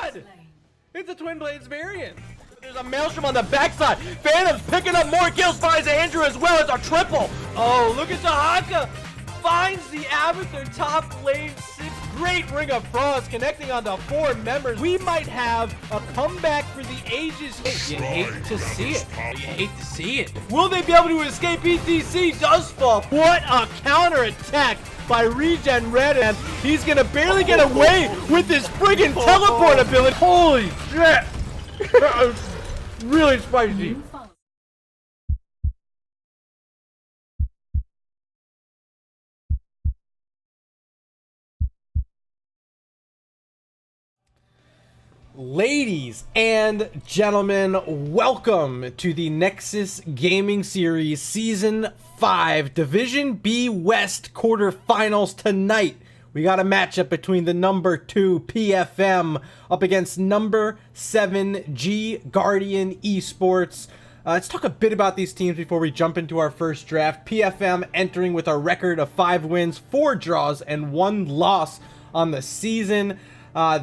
god! It's a Twin Blades variant. There's a Maelstrom on the backside. Phantom's picking up more kills, finds Andrew as well. It's a triple. Oh, look at Tahaka. Finds the Abathur top lane 6. Great Ring of Frost connecting onto 4 members. We might have a comeback for the ages here. You hate to see it. You hate to see it. Will they be able to escape? ETC does fall. What a counter attack by Regen Red, and he's gonna barely get away with his friggin' teleport ability. Holy shit! That was really spicy. Ladies and gentlemen, welcome to the Nexus Gaming Series Season 5 Division B West Quarterfinals tonight. We got a matchup between the number 2 PFM up against number 7 G.Guardian eSports. Let's talk a bit about these teams before we jump into our first draft. PFM entering with a record of 5 wins, 4 draws, and 1 loss on the season.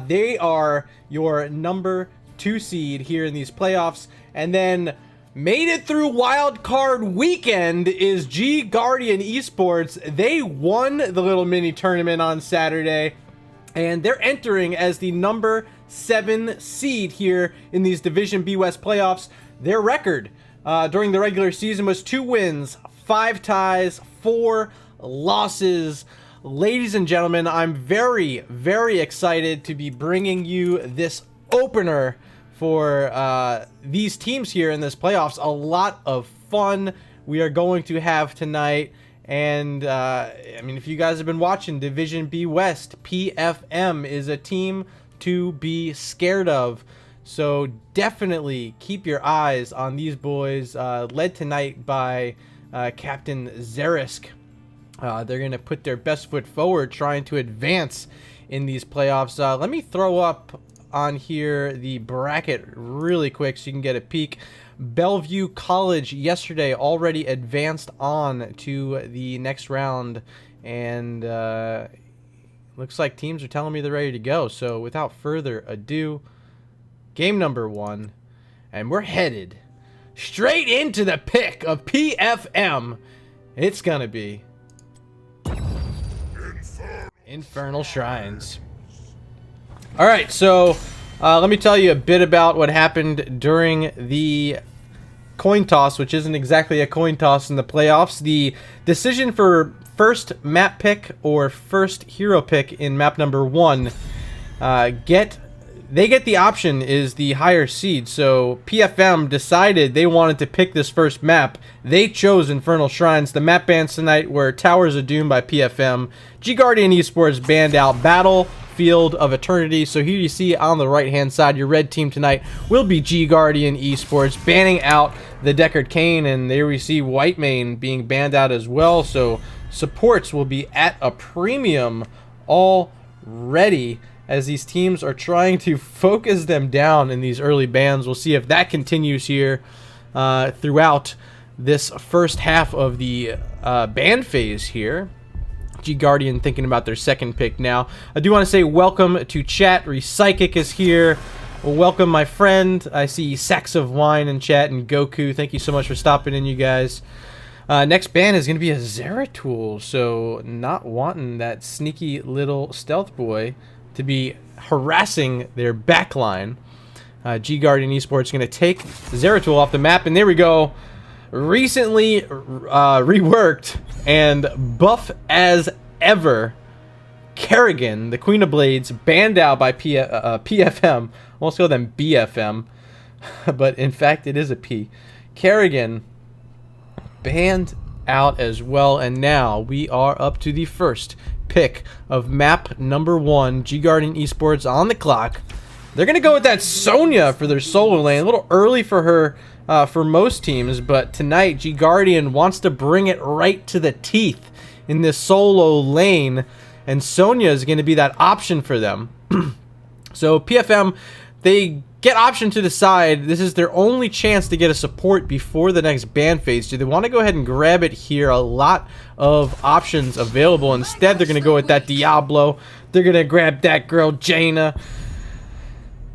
They are your number 2 seed here in these playoffs, and then made it through wild card weekend is G.Guardian eSports. They won the little mini tournament on Saturday, and they're entering as the number 7 seed here in these Division B West playoffs. Their record during the regular season was 2 wins, 5 ties, 4 losses. Ladies and gentlemen, I'm very, very excited to be bringing you this opener for these teams here in this playoffs. A lot of fun we are going to have tonight. And I mean, if you guys have been watching Division B West, PFM is a team to be scared of. So definitely keep your eyes on these boys, led tonight by Captain Zerisk. They're going to put their best foot forward trying to advance in these playoffs. Let me throw up on here the bracket really quick so you can get a peek. Bellevue College yesterday already advanced on to the next round, and looks like teams are telling me they're ready to go. So without further ado, game number 1, and we're headed straight into the pick of PFM. It's going to be Infernal Shrines. Alright, so let me tell you a bit about what happened during the coin toss, which isn't exactly a coin toss in the playoffs. The decision for first map pick or first hero pick in map number 1, they get the option is the higher seed. So PFM decided they wanted to pick this first map. They chose Infernal Shrines. The map bans tonight were Towers of Doom by PFM. G.Guardian eSports banned out Battlefield of Eternity. So here you see on the right hand side, your red team tonight will be G.Guardian eSports, banning out the Deckard Cain, and there we see Whitemane being banned out as well. So supports will be at a premium already, as these teams are trying to focus them down in these early bans. We'll see if that continues here throughout this first half of the ban phase here. G.Guardian thinking about their second pick now. I do want to say welcome to chat. Repsychic is here. Welcome, my friend. I see Sacks of Wine in chat, and Goku. Thank you so much for stopping in, you guys. Next ban is going to be a Zeratul, so not wanting that sneaky little stealth boy to be harassing their backline. G.Guardian eSports going to take Zeratul off the map, and there we go. Recently reworked and buff as ever. Kerrigan, the Queen of Blades, banned out by PFM. Almost call them BFM, but in fact it is a P. Kerrigan banned out as well, and now we are up to the first pick of map number 1. G.Guardian eSports on the clock. They're gonna go with that Sonya for their solo lane. A little early for her for most teams, but tonight G.Guardian wants to bring it right to the teeth in this solo lane, and Sonya is going to be that option for them. So PFM, they get option to decide. This is their only chance to get a support before the next ban phase. Do they want to go ahead and grab it here? A lot of options available. Instead, they're going to go with that Diablo. They're going to grab that girl Jaina.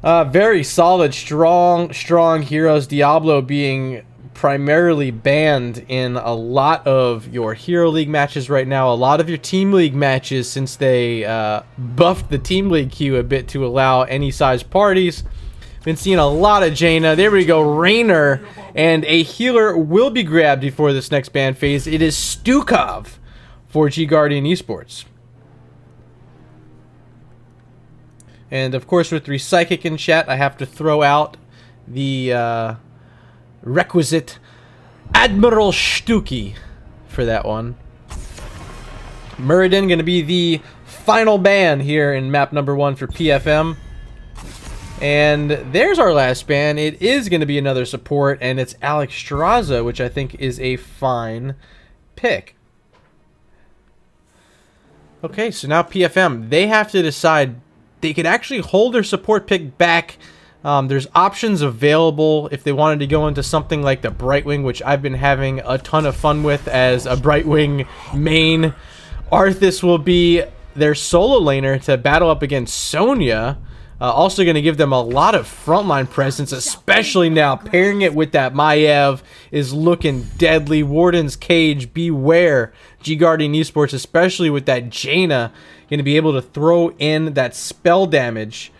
Very solid, strong heroes. Diablo being primarily banned in a lot of your Hero League matches right now, a lot of your Team League matches, since they buffed the Team League queue a bit to allow any size parties. Been seeing a lot of Jaina. There we go, Raynor, and a healer will be grabbed before this next ban phase. It is Stukov for G.Guardian eSports. And of course, with Repsychic in chat, I have to throw out the requisite Admiral Stuki for that one. Muradin going to be the final ban here in map number 1 for PFM. And there's our last ban. It is going to be another support, and it's Alex Straza, which I think is a fine pick. Okay, so now PFM, they have to decide. They could actually hold their support pick back. There's options available if they wanted to go into something like the Brightwing, which I've been having a ton of fun with as a Brightwing main. Arthas will be their solo laner to battle up against Sonya. Also going to give them a lot of frontline presence, especially now. Pairing it with that Maiev is looking deadly. Warden's Cage, beware. G.Guardian eSports, especially with that Jaina, going to be able to throw in that spell damage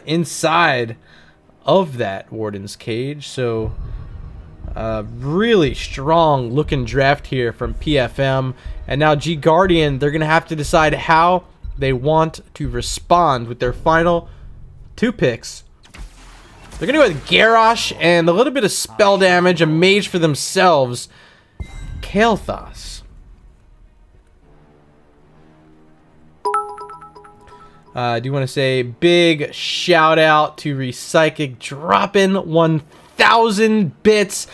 inside of that Warden's Cage. So really strong looking draft here from PFM. And now G.Guardian, they're going to have to decide how they want to respond with their final 2 picks. They're going to go with Garrosh and a little bit of spell damage, a mage for themselves. Kael'thas. I do want to say big shout out to Repsychic, dropping 1,000 bits,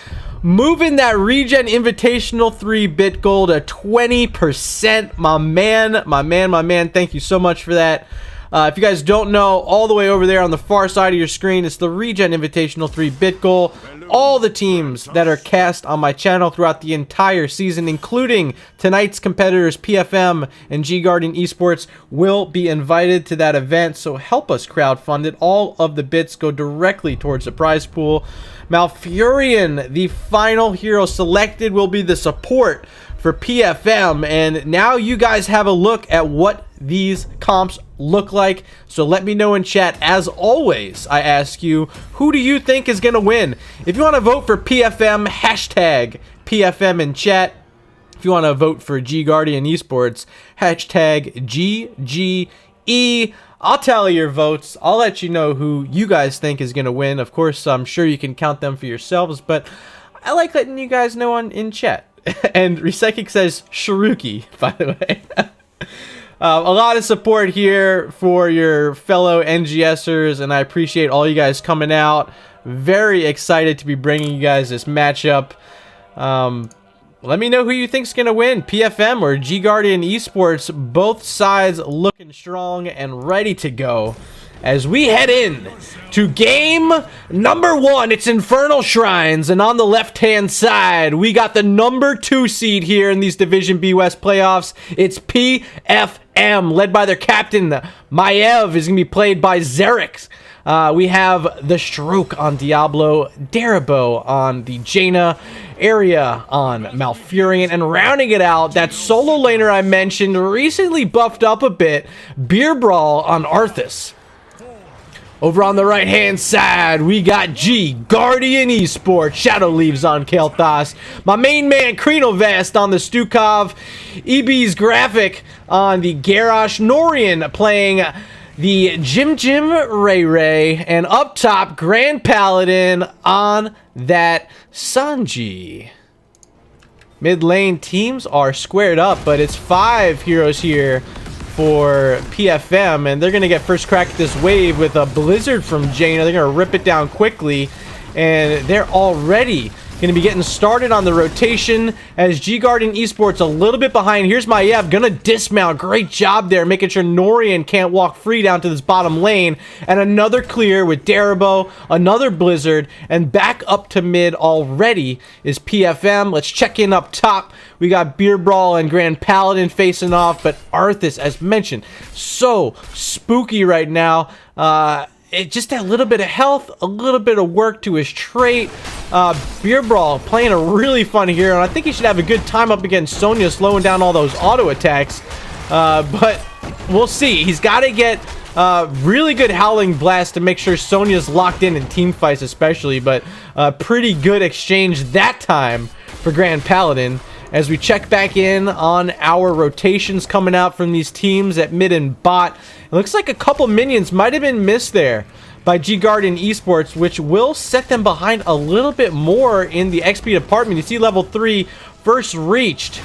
moving that Regen Invitational 3-bit goal to 20%. My man, thank you so much for that. If you guys don't know, all the way over there on the far side of your screen, it's the Regen Invitational 3-bit goal. All the teams that are cast on my channel throughout the entire season, including tonight's competitors, PFM and G.Guardian eSports, will be invited to that event. So help us crowdfund it. All of the bits go directly towards the prize pool. Malfurion, the final hero selected, will be the support for PFM. And now you guys have a look at what these comps look like. So let me know in chat. As always, I ask you, who do you think is going to win? If you want to vote for PFM, hashtag PFM in chat. If you want to vote for G.Guardian eSports, hashtag GGE. I'll tally your votes. I'll let you know who you guys think is going to win. Of course, I'm sure you can count them for yourselves, but I like letting you guys know in chat. And Repsychic says Shiruki, by the way. A lot of support here for your fellow NGSers, and I appreciate all you guys coming out. Very excited to be bringing you guys this matchup. Let me know who you think's going to win, PFM or G.Guardian eSports. Both sides looking strong and ready to go as we head in to game number 1. It's Infernal Shrines, and on the left-hand side, we got the number 2 seed here in these Division B West playoffs. It's PFM, led by their captain. Maiev is going to be played by Xerix. We have the Shrook on Diablo, Darabo on the Jaina, Area on Malfurion, and rounding it out, that solo laner I mentioned, recently buffed up a bit, Beer Brawl on Arthas. Over on the right-hand side, we got G.Guardian eSports, Shadow Leaves on Kael'thas, my main man Krenovast on the Stukov, EB's Graphic on the Garrosh, Norian playing the Jim Ray, and up top, Grand Paladin on that Sanji. Mid lane teams are squared up, but it's 5 heroes here for PFM, and they're going to get first crack at this wave with a Blizzard from Jaina. They're going to rip it down quickly, and they're already going to be getting started on the rotation as G.Guardian eSports a little bit behind. Here's Maiev, going to dismount. Great job there, making sure Norian can't walk free down to this bottom lane. And another clear with Darabo, another Blizzard, and back up to mid already is PFM. Let's check in up top. We got Beer Brawl and Grand Paladin facing off, but Arthas, as mentioned, so spooky right now. just a little bit of health, a little bit of work to his trait. Beer Brawl playing a really fun hero, and I think he should have a good time up against Sonya, slowing down all those auto attacks. But we'll see. He's got to get really good Howling Blast to make sure Sonya's locked in team fights especially, but pretty good exchange that time for Grand Paladin. As we check back in on our rotations coming out from these teams at mid and bot, it looks like a couple minions might have been missed there by G.Guardian eSports, which will set them behind a little bit more in the XP department. You see level 3 first reached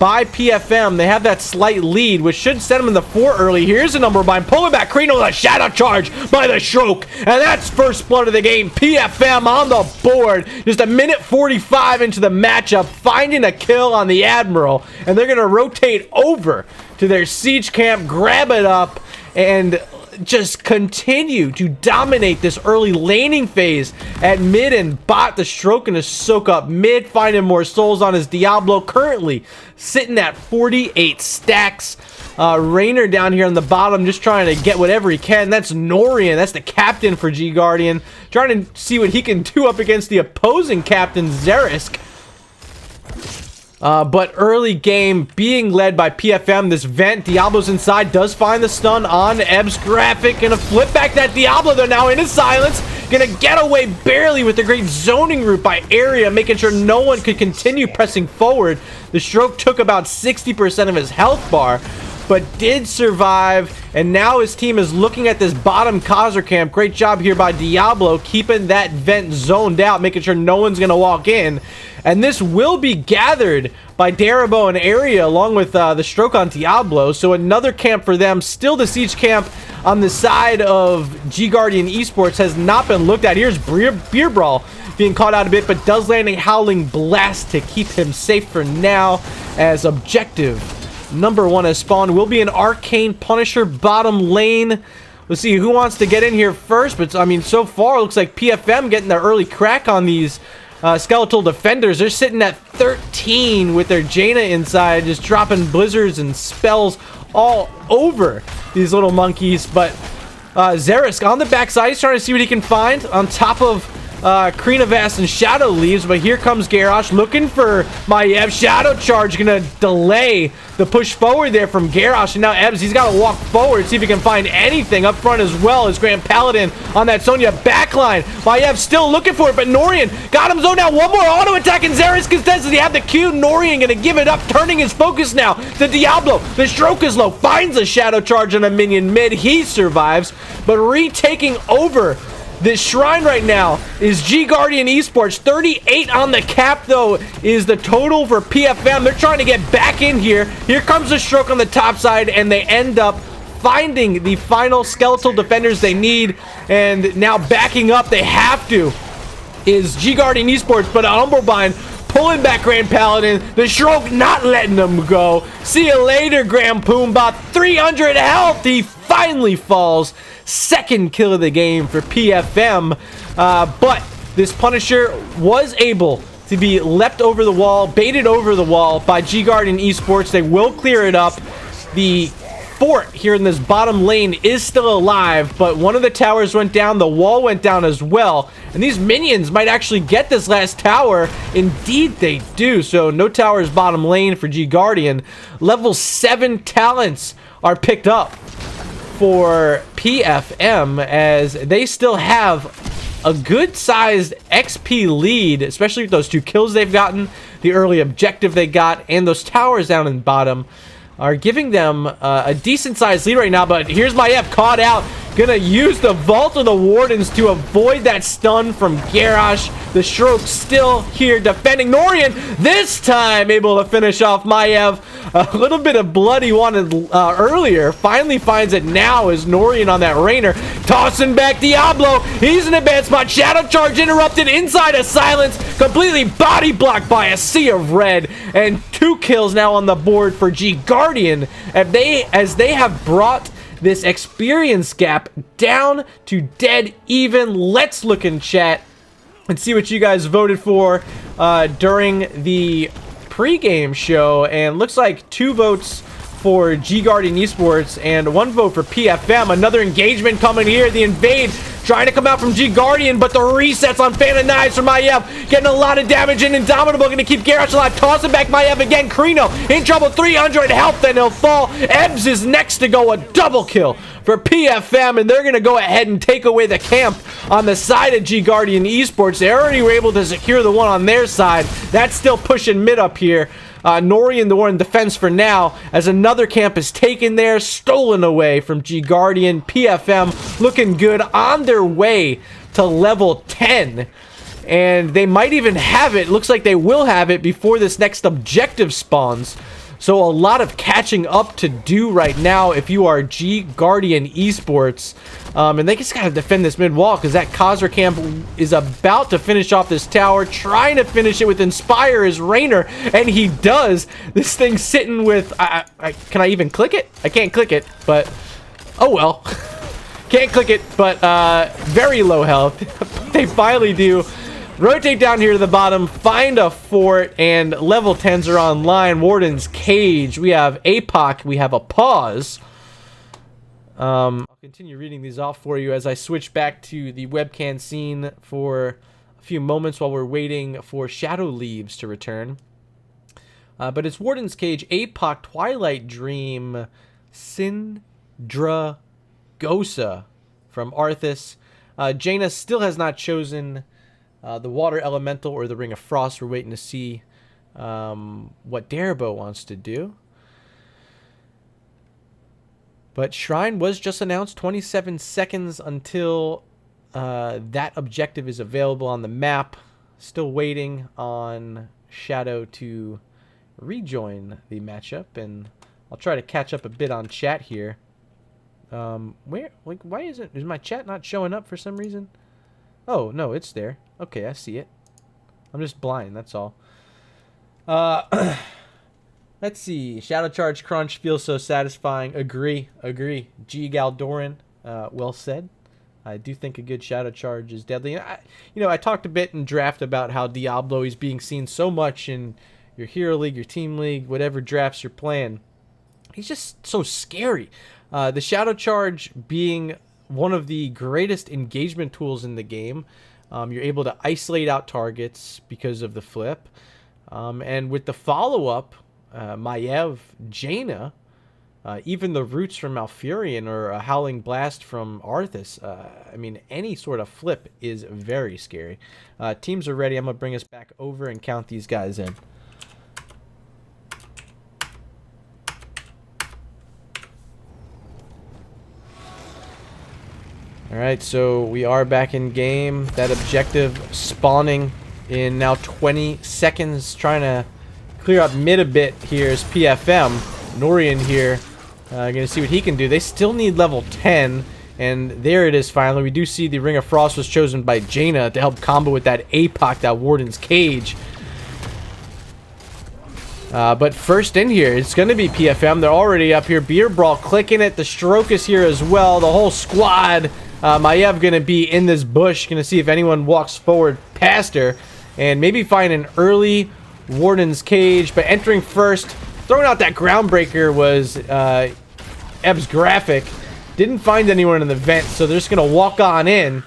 by PFM. They have that slight lead, which should set them in the 4 early. Here's a number bind, pulling back Krino with a shadow charge by the Stroke, and that's first blood of the game. PFM on the board, just a minute 45 into the matchup, finding a kill on the Admiral, and they're gonna rotate over to their siege camp, grab it up, and just continue to dominate this early laning phase at mid and bot. The Stroke gonna soak up mid, finding more souls on his Diablo, currently sitting at 48 stacks. Raynor down here on the bottom just trying to get whatever he can. That's Norian, that's the captain for G.Guardian, trying to see what he can do up against the opposing captain, Zerisk. But early game being led by PFM. This vent, Diablo's inside, does find the stun on Ebbs. Graphic gonna flip back that Diablo. They're now into silence, gonna get away barely with the great zoning route by Area, making sure no one could continue pressing forward. The Stroke took about 60% of his health bar, but did survive, and now his team is looking at this bottom Khazar camp. Great job here by Diablo, keeping that vent zoned out, making sure no one's gonna walk in. And this will be gathered by Darabo and Area, along with the Stroke on Diablo. So another camp for them. Still the siege camp on the side of G.Guardian eSports has not been looked at. Here's Beer Brawl being caught out a bit, but does land a Howling Blast to keep him safe for now, as objective number 1 has spawned. Will be an Arcane Punisher bottom lane. Let's see who wants to get in here first, but I mean, so far it looks like PFM getting the early crack on these skeletal defenders. They're sitting at 13 with their Jaina inside, just dropping blizzards and spells all over these little monkeys. But Zerisk on the backside, he's trying to see what he can find on top of Kreenavast and Shadow Leaves. But here comes Garrosh looking for Maiev. Shadow Charge gonna delay the push forward there from Garrosh, and now Ebbs, he's got to walk forward, see if he can find anything up front as well as Grand Paladin on that Sonya backline. Maiev still looking for it, but Norian got him zoned out. One more auto attack, and Zerisk does he have the Q. Norian gonna give it up, turning his focus now to Diablo. The Stroke is low, finds a Shadow Charge on a minion mid. He survives, but retaking over this shrine right now is G.Guardian eSports. 38 on the cap, though, is the total for PFM. They're trying to get back in here. Here comes the Stroke on the top side, and they end up finding the final skeletal defenders they need. And now backing up, they have to, is G.Guardian eSports, but Umbrebind pulling back Grand Paladin. The Stroke not letting them go. See you later, Grand Pumbaa. 300 health. He finally falls. Second kill of the game for PFM, but this Punisher was able to be leapt over the wall, baited over the wall by G.Guardian eSports. They will clear it up. The fort here in this bottom lane is still alive, but one of the towers went down, the wall went down as well, and these minions might actually get this last tower. Indeed they do. So no towers bottom lane for G.Guardian. Level 7 talents are picked up for PFM, as they still have a good-sized XP lead, especially with those 2 kills they've gotten, the early objective they got, and those towers down in bottom are giving them a decent-sized lead right now. But here's Maiev caught out, gonna use the Vault of the Wardens to avoid that stun from Garrosh. The Stroke still here defending. Norian this time able to finish off Maiev. A little bit of blood he wanted earlier, finally finds it now as Norian on that Raynor, tossing back Diablo. He's in a bad spot. Shadow Charge interrupted inside of silence, completely body blocked by a sea of red, and 2 kills now on the board for G.Guardian as they have brought this experience gap down to dead even. Let's look in chat and see what you guys voted for during the pregame show, and looks like 2 votes for G.Guardian eSports and 1 vote for PFM. Another engagement coming here. The invade trying to come out from G.Guardian, but the resets on Fan of Knives from Maiev. Getting a lot of damage, and Indomitable going to keep Garrosh alive. Tossing back Maiev again. Krino in trouble. 300 health, and he'll fall. Ebbs is next to go. A double kill for PFM, and they're going to go ahead and take away the camp on the side of G.Guardian eSports. They already were able to secure the one on their side. That's still pushing mid up here. Norian, the one in defense for now, as another camp is taken there, stolen away from G.Guardian. PFM looking good on their way to level 10. And they might even have it. Looks like they will have it before this next objective spawns. So a lot of catching up to do right now if you are G.Guardian eSports. And they just got to defend this mid wall because that Khazra camp is about to finish off this tower. Trying to finish it with Inspire is Raynor. And he does. This thing's sitting with... can I even click it? I can't click it, but... oh well. Can't click it, but very low health. They finally do. Rotate down here to the bottom, find a fort, and level 10s are online. Warden's Cage. We have APOC. We have a pause. I'll continue reading these off for you as I switch back to the webcam scene for a few moments while we're waiting for Shadow Leaves to return. But it's Warden's Cage, APOC, Twilight Dream, Syndragosa from Arthas. Jaina still has not chosen... the Water Elemental or the Ring of Frost. We're waiting to see what Darabo wants to do. But Shrine was just announced. 27 seconds until that objective is available on the map. Still waiting on Shadow to rejoin the matchup. And I'll try to catch up a bit on chat here. Why is my chat not showing up for some reason? Oh, no, it's there. Okay, I see it. I'm just blind, that's all. Let's see. Shadow Charge Crunch feels so satisfying. Agree. G.Guardian, well said. I do think a good Shadow Charge is deadly. I talked a bit in draft about how Diablo is being seen so much in your Hero League, your Team League, whatever drafts you're playing. He's just so scary. The Shadow Charge being one of the greatest engagement tools in the game. You're able to isolate out targets because of the flip. And with the follow-up, Maiev, Jaina, even the roots from Malfurion or a Howling Blast from Arthas, I mean, any sort of flip is very scary. Teams are ready. I'm going to bring us back over and count these guys in. Alright, so we are back in game. That objective spawning in now 20 seconds. Trying to clear up mid a bit here is PFM. Norian here. Gonna see what he can do. They still need level 10. And there it is finally. We do see the Ring of Frost was chosen by Jaina to help combo with that APOC, that Warden's Cage. But first in here, it's going to be PFM. They're already up here. Beer Brawl clicking it. The Stroke is here as well. The whole squad. Maiev going to be in this bush. Going to see if anyone walks forward past her. And maybe find an early Warden's Cage. But entering first, throwing out that Groundbreaker was Ebb's graphic. Didn't find anyone in the vent, so they're just going to walk on in.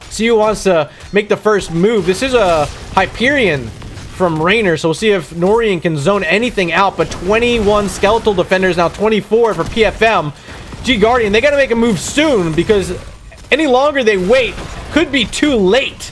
See who wants to make the first move. This is a Hyperion from Raynor, so we'll see if Norian can zone anything out. But 21 Skeletal Defenders, now 24 for PFM. G.Guardian, they got to make a move soon, because any longer they wait could be too late.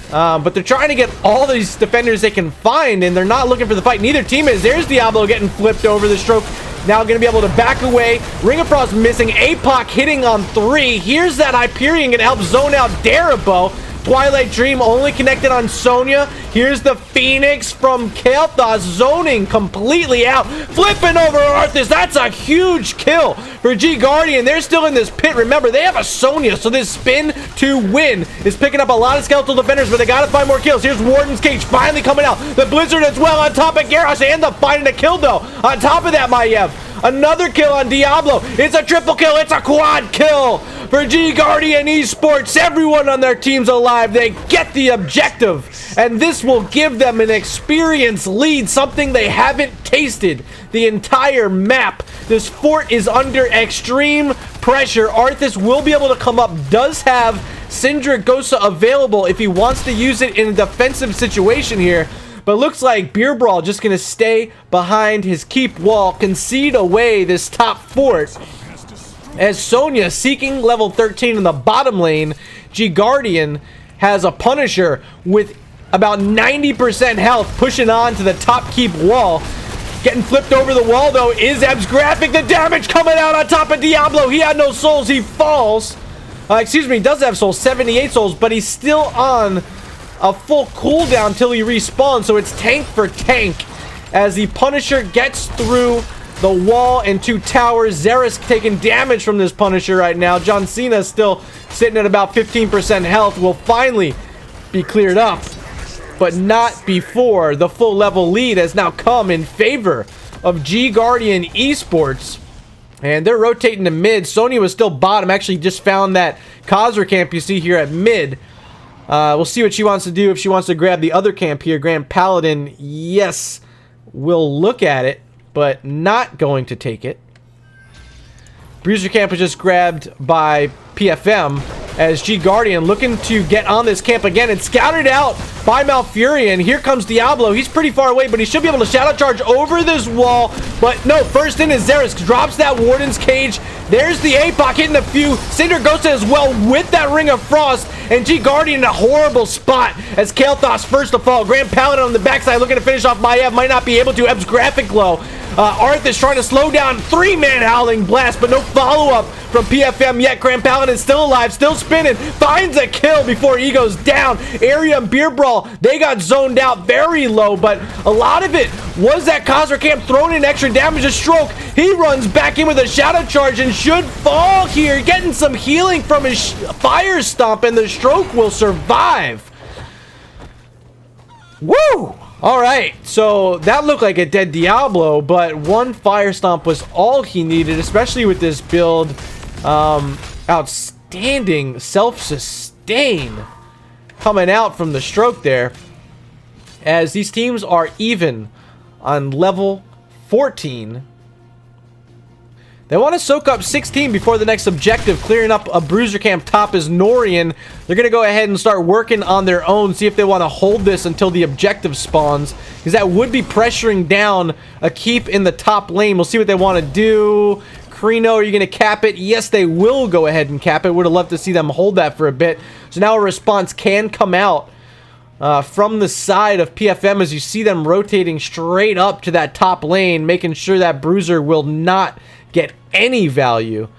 But they're trying to get all these defenders they can find, and they're not looking for the fight. Neither team is. There's Diablo getting flipped over the Stroke. Now going to be able to back away. Ring of Frost missing. APOC hitting on 3. Here's that Hyperion going to help zone out Darabo. Twilight Dream only connected on Sonya. Here's the Phoenix from Kael'thas zoning completely out. Flipping over Arthas. That's a huge kill for G.Guardian. They're still in this pit. Remember, they have a Sonya, so this spin to win is picking up a lot of Skeletal Defenders, but they got to find more kills. Here's Warden's Cage finally coming out. The Blizzard as well on top of Garrosh. They end up finding a kill, though. On top of that, Maiev. Another kill on Diablo. It's a triple kill. It's a quad kill for G.Guardian eSports. Everyone on their team's alive. They get the objective, and this will give them an experience lead, something they haven't tasted the entire map. This fort is under extreme pressure. Arthas will be able to come up, does have Syndra Gosa available if he wants to use it in a defensive situation here. But looks like Beer Brawl just going to stay behind his keep wall, concede away this top fort. As Sonya seeking level 13 in the bottom lane, G.Guardian has a Punisher with about 90% health pushing on to the top keep wall. Getting flipped over the wall though is Eb's graphic. The damage coming out on top of Diablo. He had no souls. He falls. Excuse me, he does have souls, 78 souls, but he's still on a full cooldown till he respawns, so it's tank for tank as the Punisher gets through the wall and 2 towers. Xera's taking damage from this Punisher right now. John Cena still sitting at about 15% health, will finally be cleared up, but not before the full level lead has now come in favor of G.Guardian eSports. And they're rotating to mid. Sony was still bottom. Actually just found that Khazra camp you see here at mid. We'll see what she wants to do. If she wants to grab the other camp here, Grand Paladin, yes, we'll look at it, but not going to take it. Bruiser camp was just grabbed by PFM as G.Guardian looking to get on this camp again and scouted out by Malfurion. Here comes Diablo. He's pretty far away, but he should be able to shadow charge over this wall. But no, first in is Xera's, drops that Warden's Cage. There's the APOC hitting a few. Cinder Ghost as well with that Ring of Frost. And G.Guardian in a horrible spot as Kael'thas first to fall. Grand Paladin on the backside looking to finish off Maiev. Might not be able to. Eb's graphic low. Arthas trying to slow down. 3-man Howling Blast, but no follow-up from PFM yet. Grand Paladin still alive, still spinning. Finds a kill before he goes down. Area and Beer Brawl, they got zoned out very low, but a lot of it was that Khazra camp throwing in extra damage. A stroke. He runs back in with a shadow charge and should fall here. Getting some healing from his fire stomp, and the stroke will survive. Woo! Alright, so that looked like a dead Diablo, but one fire stomp was all he needed, especially with this build. Outstanding self-sustain coming out from the stroke there, as these teams are even on level 14. They want to soak up 16 before the next objective. Clearing up a Bruiser camp top is Norian. They're going to go ahead and start working on their own, see if they want to hold this until the objective spawns, because that would be pressuring down a keep in the top lane. We'll see what they want to do. Krino, are you going to cap it? Yes, they will go ahead and cap it. Would have loved to see them hold that for a bit. So now a response can come out from the side of PFM as you see them rotating straight up to that top lane, making sure that Bruiser will not get any value.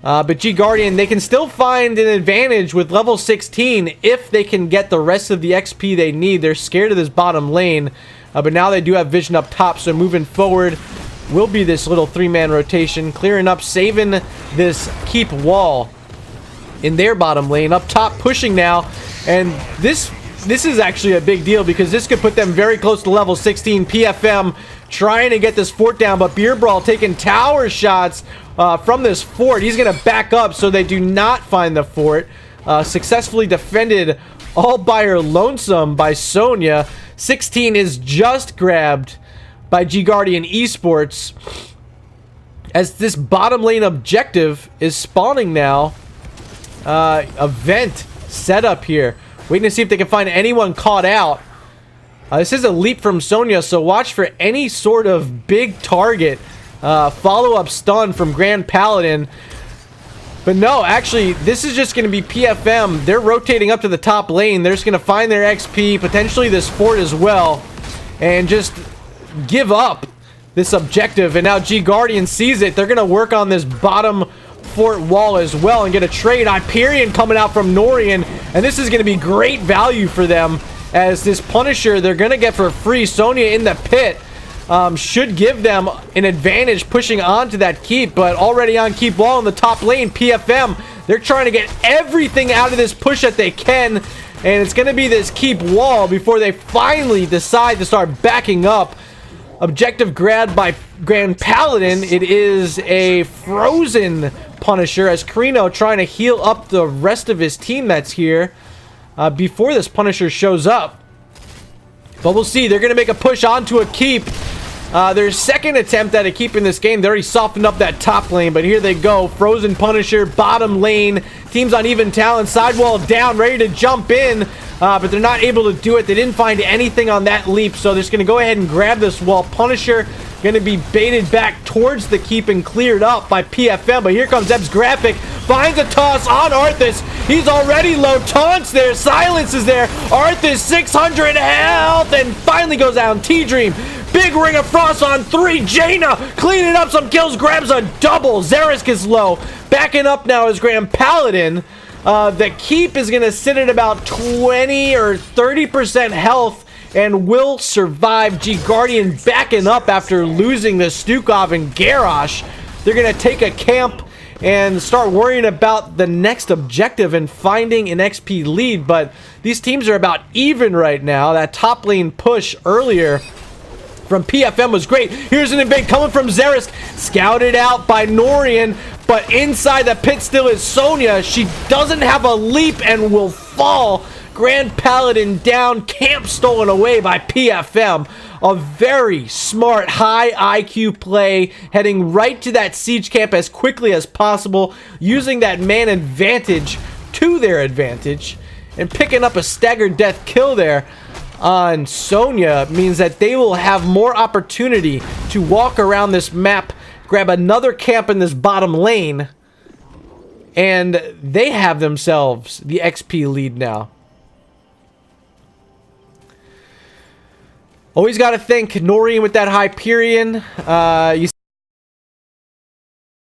But G.Guardian, they can still find an advantage with level 16 if they can get the rest of the XP they need. They're scared of this bottom lane, but now they do have vision up top, so moving forward will be this little 3-man rotation, clearing up, saving this keep wall in their bottom lane. Up top, pushing now, and this is actually a big deal because this could put them very close to level 16. PFM trying to get this fort down, but Beer Brawl taking tower shots from this fort. He's going to back up so they do not find the fort. Successfully defended all by her lonesome by Sonya. 16 is just grabbed by G.Guardian eSports as this bottom lane objective is spawning now. Event setup here. Waiting to see if they can find anyone caught out. This is a leap from Sonya, so watch for any sort of big target. Follow-up stun from Grand Paladin. But no, actually, this is just going to be PFM. They're rotating up to the top lane. They're just going to find their XP, potentially this fort as well, and just give up this objective. And now G.Guardian sees it. They're going to work on this bottom fort wall as well and get a trade. Hyperion coming out from Norian, and this is going to be great value for them as this Punisher they're going to get for free. Sonya in the pit should give them an advantage pushing onto that keep, but already on keep wall in the top lane. PFM, they're trying to get everything out of this push that they can, and it's going to be this keep wall before they finally decide to start backing up. Objective grabbed by Grand Paladin. It is a frozen Punisher as Carino trying to heal up the rest of his team that's here before this Punisher shows up. But we'll see. They're going to make a push onto a keep. Their second attempt at a keep in this game. They already softened up that top lane, but here they go. Frozen Punisher, bottom lane. Teams on even talent. Sidewall down, ready to jump in, but they're not able to do it. They didn't find anything on that leap, so they're just going to go ahead and grab this wall. Punisher going to be baited back towards the keep and cleared up by PFM, but here comes Eb's graphic. Finds a toss on Arthas. He's already low. Taunts there. Silence is there. Arthas 600 health and finally goes down. T-Dream. Big Ring of Frost on 3. Jaina cleaning up some kills. Grabs a double. Xerisk is low. Backing up now is Grand Paladin. The keep is going to sit at about 20 or 30% health and will survive. G.Guardian backing up after losing the Stukov and Garrosh. They're going to take a camp and start worrying about the next objective and finding an XP lead. But these teams are about even right now. That top lane push earlier from PFM was great. Here's an invade coming from Xerisk. Scouted out by Norian. But inside the pit still is Sonya. She doesn't have a leap and will fall. Grand Paladin down. Camp stolen away by PFM. A very smart, high IQ play, heading right to that siege camp as quickly as possible, using that man advantage to their advantage, and picking up a staggered death kill there on Sonya means that they will have more opportunity to walk around this map, grab another camp in this bottom lane, and they have themselves the XP lead now. Always got to thank Norian with that Hyperion. You see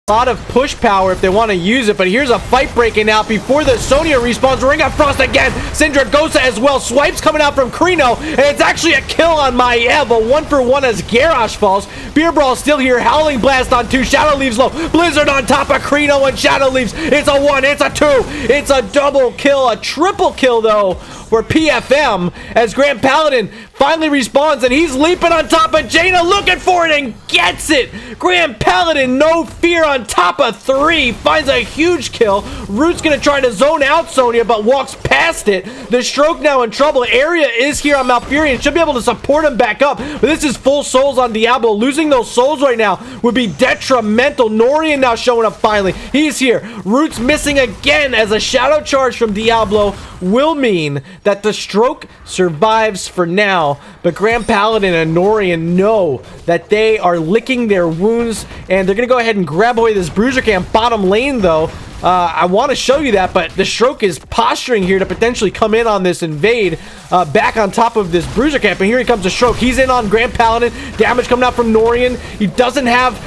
a lot of push power if they want to use it, but here's a fight breaking out before the Sonya respawns. Ring of Frost again. Syndragosa as well. Swipes coming out from Carino, and it's actually a kill on Maiev. A 1-for-1 as Garrosh falls. Beer Brawl still here. Howling Blast on 2. Shadow Leaves low. Blizzard on top of Carino and Shadow Leaves. It's a 1. It's a 2. It's a double kill. A triple kill, though, for PFM as Grand Paladin finally respawns, and he's leaping on top of Jaina, looking for it and gets it. Grand Paladin, no fear, on top of 3, finds a huge kill. Root's gonna try to zone out Sonya, but walks past it. The Stroke now in trouble. Area is here on Malfurion, should be able to support him back up, but this is full souls on Diablo. Losing those souls right now would be detrimental. Norian now showing up finally. He's here. Root's missing again as a shadow charge from Diablo will mean that the Stroke survives for now, but Grand Paladin and Norian know that they are licking their wounds, and they're gonna go ahead and grab away this Bruiser camp bottom lane, though. I want to show you that, but the Stroke is posturing here to potentially come in on this invade back on top of this Bruiser camp, and here he comes the Stroke. He's in on Grand Paladin. Damage coming out from Norian. He doesn't have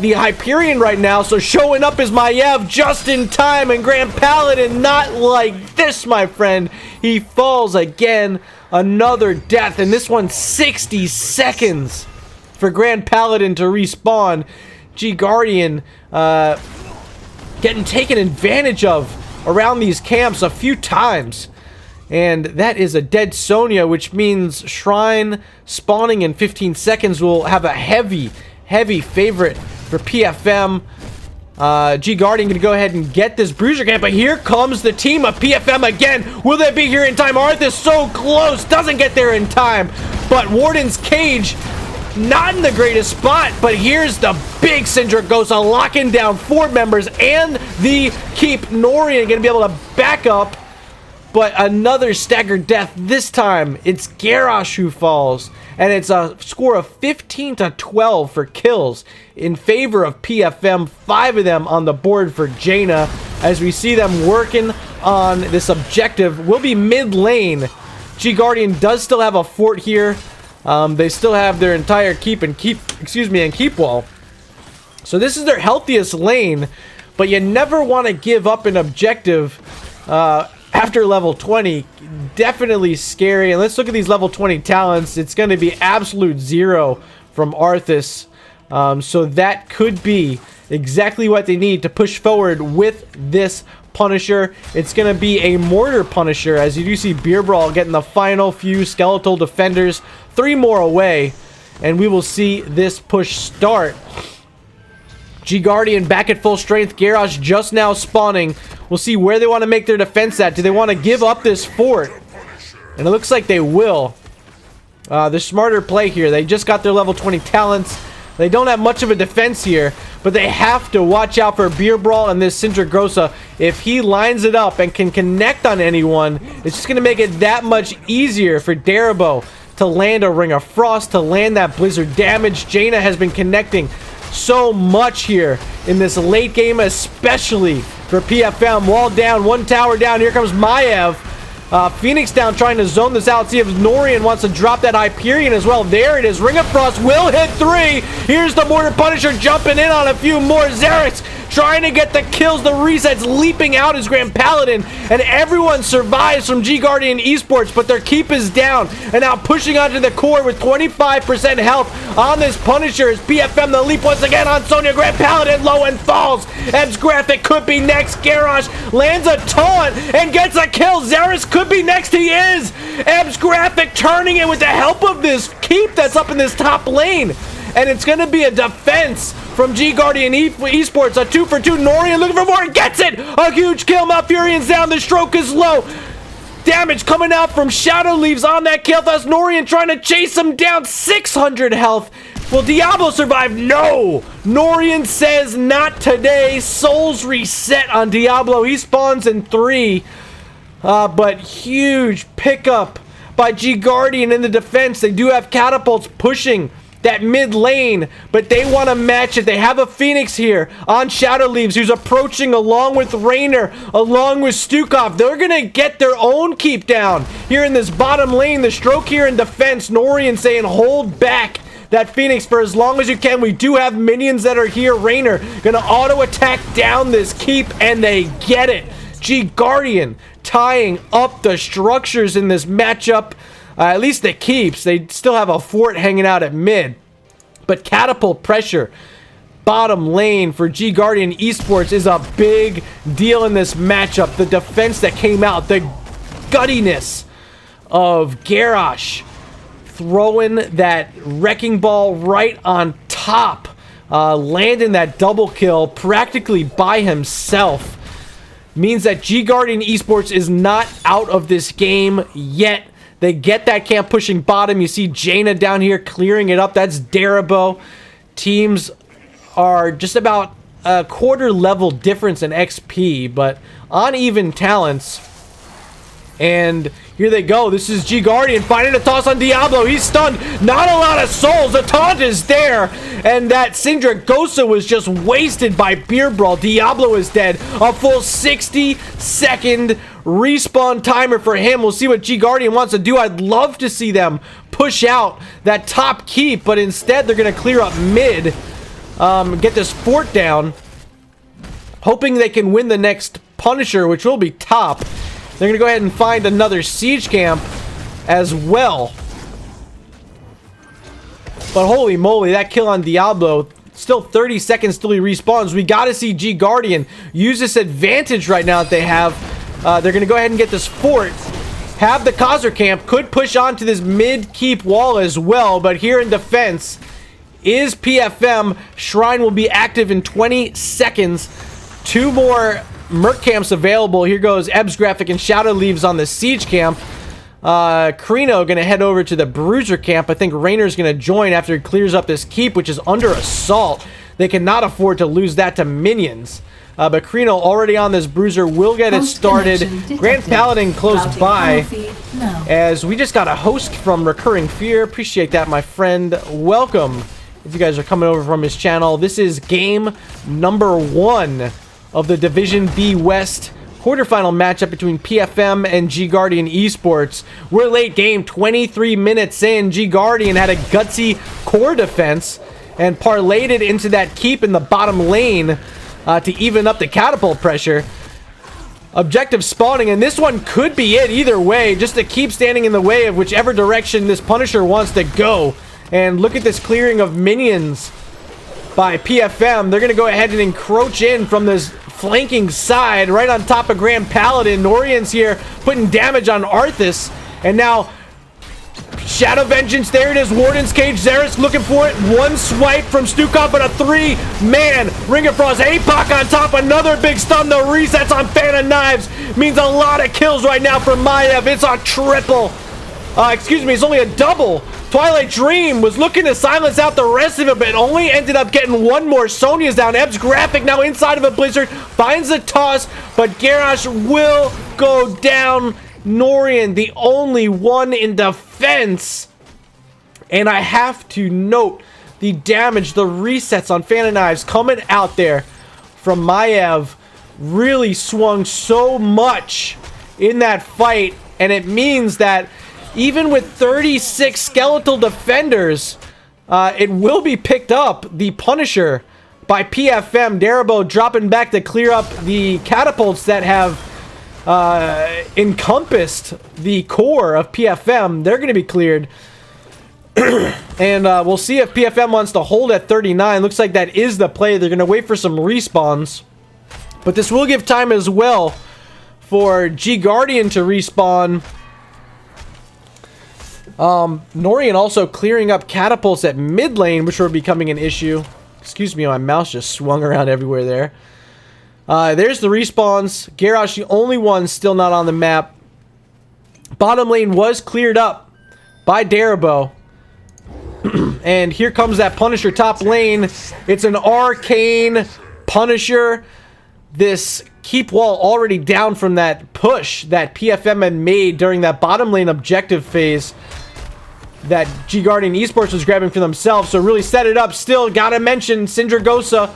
the Hyperion right now, so showing up is Maiev just in time, and Grand Paladin not like this, my friend. He falls again. Another death, and this one 60 seconds for Grand Paladin to respawn. G.Guardian getting taken advantage of around these camps a few times, and that is a dead Sonya, which means Shrine spawning in 15 seconds will have a heavy favorite for PFM. G.Guardian gonna go ahead and get this Bruiser camp, but here comes the team of PFM again. Will they be here in time? Arthas so close, doesn't get there in time, but Warden's Cage not in the greatest spot, but here's the big Syndragosa locking down 4 members and the keep. Norian gonna be able to back up, but another staggered death. This time it's Garrosh who falls, and it's a score of 15-12 for kills in favor of PFM. 5 of them on the board for Jaina as we see them working on this objective. Will be mid lane. G.Guardian does still have a fort here. They still have their entire keep wall. So this is their healthiest lane, but you never want to give up an objective after level 20. Definitely scary. And let's look at these level 20 talents. It's going to be absolute 0 from Arthas. So that could be exactly what they need to push forward with this Punisher. It's going to be a Mortar Punisher, as you do see Beer Brawl getting the final few skeletal defenders. 3 more away, and we will see this push start. G.Guardian back at full strength. Garrosh just now spawning. We'll see where they want to make their defense at. Do they want to give up this fort? And it looks like they will. The smarter play here. They just got their level 20 talents. They don't have much of a defense here, but they have to watch out for Beer Brawl and this Sindragosa. If he lines it up and can connect on anyone, it's just going to make it that much easier for Darabo to land a Ring of Frost, to land that Blizzard damage. Jaina has been connecting so much here in this late game, especially for PFM. Wall down, one tower down. Here comes Maiev. Phoenix down, trying to zone this out. See if Norian wants to drop that Hyperion as well. There it is. Ring of Frost will hit 3. Here's the Mortar Punisher jumping in on a few more. Xerix trying to get the kills. The resets leaping out as Grand Paladin. And everyone survives from G.Guardian eSports, but their keep is down. And now pushing onto the core with 25% health on this Punisher is PFM. The leap once again on Sonya. Grand Paladin low and falls. Eb's Graphic could be next. Garrosh lands a taunt and gets a kill. Xerix could be next. He is. Eb's Graphic turning it with the help of this keep that's up in this top lane. And it's going to be a defense from G.Guardian eSports. A 2 for 2. Norian looking for more. Gets it. A huge kill. Malfurion's down. The stroke is low. Damage coming out from Shadow Leaves on that kill. That's Norian trying to chase him down. 600 health. Will Diablo survive? No. Norian says not today. Souls reset on Diablo. He spawns in 3. But huge pickup by G.Guardian in the defense. They do have catapults pushing that mid lane, but they want to match it. They have a Phoenix here on Shadow Leaves who's approaching along with Raynor, along with Stukov. They're going to get their own keep down here in this bottom lane. The stroke here in defense. Norian saying hold back that Phoenix for as long as you can. We do have minions that are here. Raynor going to auto attack down this keep, and they get it. G.Guardian tying up the structures in this matchup. At least the keeps. They still have a fort hanging out at mid. But catapult pressure bottom lane for G.Guardian eSports is a big deal in this matchup. The defense that came out, the guttiness of Garrosh throwing that wrecking ball right on top, landing that double kill practically by himself, means that G.Guardian eSports is not out of this game yet. They get that camp pushing bottom. You see Jaina down here clearing it up. That's Darabo. Teams are just about a quarter level difference in XP, but uneven talents. And here they go. This is G.Guardian finding a toss on Diablo. He's stunned. Not a lot of souls. The taunt is there. And that Sindragosa was just wasted by Beer Brawl. Diablo is dead. A full 60-second respawn timer for him. We'll see what G.Guardian wants to do. I'd love to see them push out that top keep, but instead they're going to clear up mid, get this fort down, hoping they can win the next Punisher, which will be top. They're going to go ahead and find another siege camp as well. But holy moly, that kill on Diablo. Still 30 seconds till he respawns. We got to see G.Guardian use this advantage right now that they have. They're going to go ahead and get this fort. Have the Khazar camp. Could push on to this mid-keep wall as well. But here in defense is PFM. Shrine will be active in 20 seconds. 2 more Merc camps available. Here goes Eb's Graphic and Shadow Leaves on the siege camp. Krino gonna head over to the Bruiser camp. I think Raynor's gonna join after he clears up this keep, which is under assault. They cannot afford to lose that to minions. But Krino already on this Bruiser will get it started. Grand Paladin close by. As we just got a host from Recurring Fear. Appreciate that, my friend. Welcome. If you guys are coming over from his channel, this is game number 1 of the Division B West quarterfinal matchup between PFM and G.Guardian eSports. We're late game, 23 minutes in. G.Guardian had a gutsy core defense and parlayed it into that keep in the bottom lane to even up the catapult pressure. Objective spawning, and this one could be it either way, just to keep standing in the way of whichever direction this Punisher wants to go. And look at this clearing of minions by PFM. They're going to go ahead and encroach in from this flanking side right on top of Grand Paladin. Norian's here putting damage on Arthas, and now Shadow Vengeance, there it is. Warden's Cage, Xeris looking for it. One swipe from Stukov, but a three-man Ring of Frost. APOC on top, another big stun. The resets on Fan of Knives means a lot of kills right now for Maiev. It's a triple. Excuse me, it's only a double. Twilight Dream was looking to silence out the rest of it, but only ended up getting one more. Sonya's down. Eb's Graphic now inside of a Blizzard. Finds the toss, but Garrosh will go down. Norian, the only one in defense. And I have to note the damage, the resets on Fan of Knives coming out there from Maiev really swung so much in that fight. And it means that even with 36 skeletal defenders, it will be picked up. The Punisher by PFM. Darabo dropping back to clear up the catapults that have encompassed the core of PFM. They're going to be cleared. And we'll see if PFM wants to hold at 39. Looks like that is the play. They're going to wait for some respawns. But this will give time as well for G.Guardian to respawn. Norian also clearing up catapults at mid lane, which are becoming an issue. Excuse me, my mouse just swung around everywhere there. There's the respawns. Garrosh, the only one still not on the map. Bottom lane was cleared up by Darabo. And here comes that Punisher top lane. It's an arcane Punisher. This keep wall already down from that push that PFM had made during that bottom lane objective phase that G.Guardian eSports was grabbing for themselves. So really set it up. Still gotta mention Syndragosa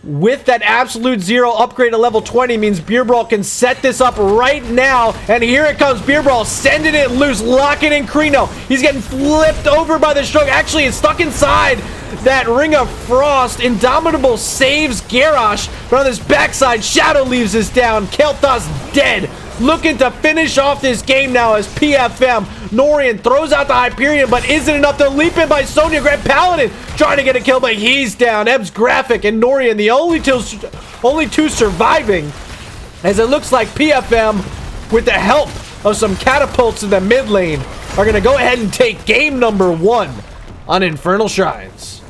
with that absolute zero upgrade to level 20 means Beer Brawl can set this up right now. And here it comes, Beer Brawl sending it loose, locking in Krino. He's getting flipped over by the stroke. Actually, it's stuck inside that Ring of Frost. Indomitable saves Garrosh, but on this backside, Shadow leaves us down. Kel'Thas dead. Looking to finish off this game now as PFM. Norian throws out the Hyperion, but isn't enough to leap in by Sonya. Grand Paladin trying to get a kill, but he's down. Eb's Graphic and Norian, the only two surviving, as it looks like PFM, with the help of some catapults in the mid lane, are going to go ahead and take game number 1 on Infernal Shrines.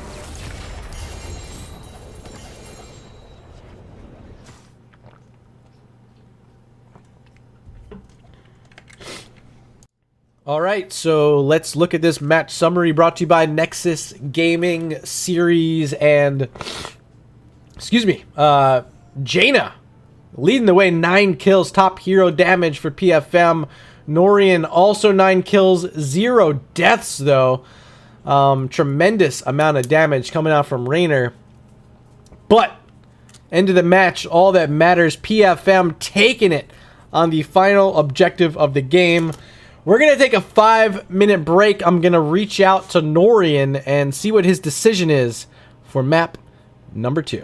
All right, so let's look at this match summary brought to you by Nexus Gaming Series and, excuse me, Jaina leading the way, 9 kills, top hero damage for PFM. Norian also 9 kills, 0 deaths though. Tremendous amount of damage coming out from Raynor. But, end of the match, all that matters, PFM taking it on the final objective of the game. We're going to take a 5-minute break. I'm going to reach out to Norian and see what his decision is for map number 2.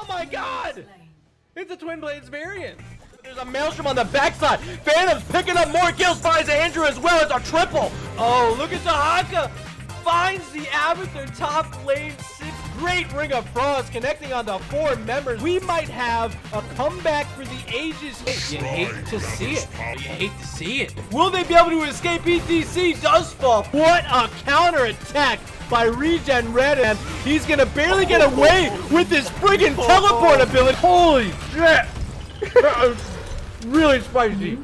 Oh my god! It's a Twin Blades variant. There's a Maelstrom on the backside. Phantom's picking up more kills, finds Andrew as well as a triple. Oh, look at the Haka. Finds the Abathur top lane 6. Great Ring of Frost connecting on the 4 members. We might have a comeback for the ages. You hate to see it. You hate to see it. Will they be able to escape? ETC does fall. What a counter attack by Regen Red, and he's gonna barely get away with his friggin' teleport ability. Holy shit! That was really spicy.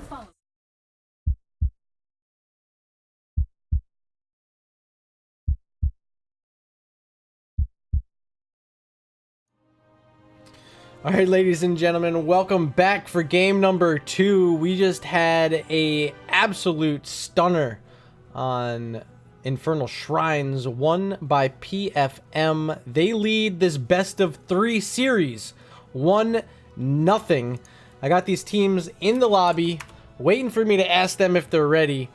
All right, ladies and gentlemen, welcome back for game number 2. We just had a absolute stunner on Infernal Shrines, won by PFM. They lead this best of 3 series, 1-0. I got these teams in the lobby, waiting for me to ask them if they're ready.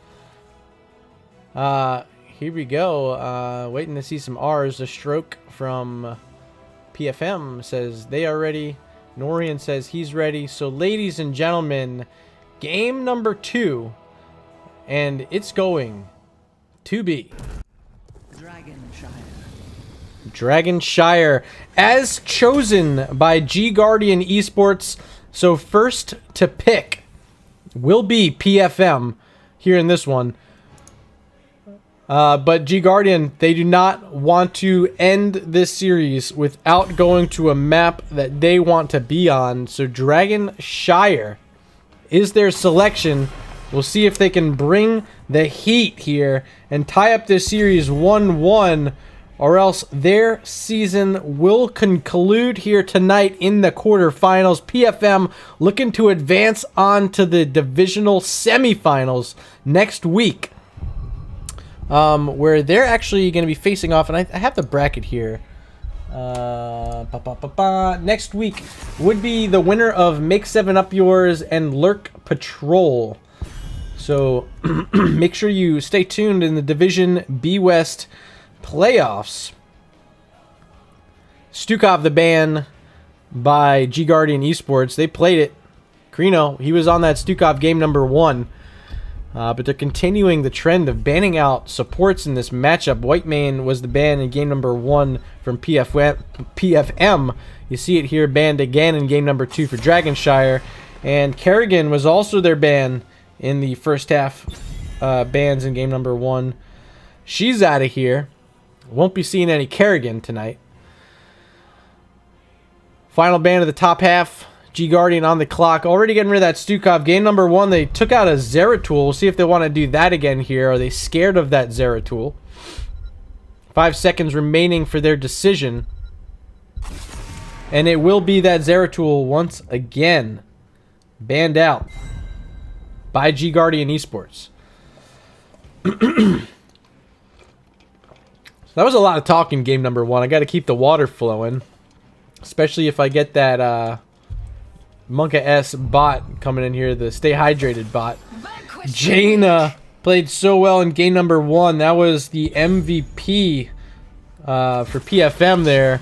Here we go. Waiting to see some R's. The stroke from PFM says they are ready. Norian says he's ready. So, ladies and gentlemen, game number 2, and it's going to be Dragonshire, as chosen by G.Guardian eSports. So first to pick will be PFM here in this one. But G.Guardian, they do not want to end this series without going to a map that they want to be on. So Dragonshire is their selection. We'll see if they can bring the heat here and tie up this series 1-1, or else their season will conclude here tonight in the quarterfinals. PFM looking to advance on to the divisional semifinals next week, where they're actually going to be facing off, and I have the bracket here. Next week would be the winner of Make 7 Up Yours and Lurk Patrol. So make sure you stay tuned in the Division B West playoffs. Stukov the ban by G.Guardian eSports. They played it. Krino, he was on that Stukov game number 1. But they're continuing the trend of banning out supports in this matchup. Whitemane was the ban in game number 1 from PFM. You see it here banned again in game number 2 for Dragonshire. And Kerrigan was also their ban in the first half bans in game number 1. She's out of here. Won't be seeing any Kerrigan tonight. Final ban of the top half. G.Guardian on the clock. Already getting rid of that Stukov. Game number 1, they took out a Zeratul. We'll see if they want to do that again here. Are they scared of that Zeratul? 5 seconds remaining for their decision. And it will be that Zeratul once again. Banned out by G.Guardian eSports. So that was a lot of talk in game number 1. I got to keep the water flowing. Especially if I get that Monka S bot coming in here, the Stay Hydrated bot. Jaina played so well in game number 1. That was the MVP for PFM there.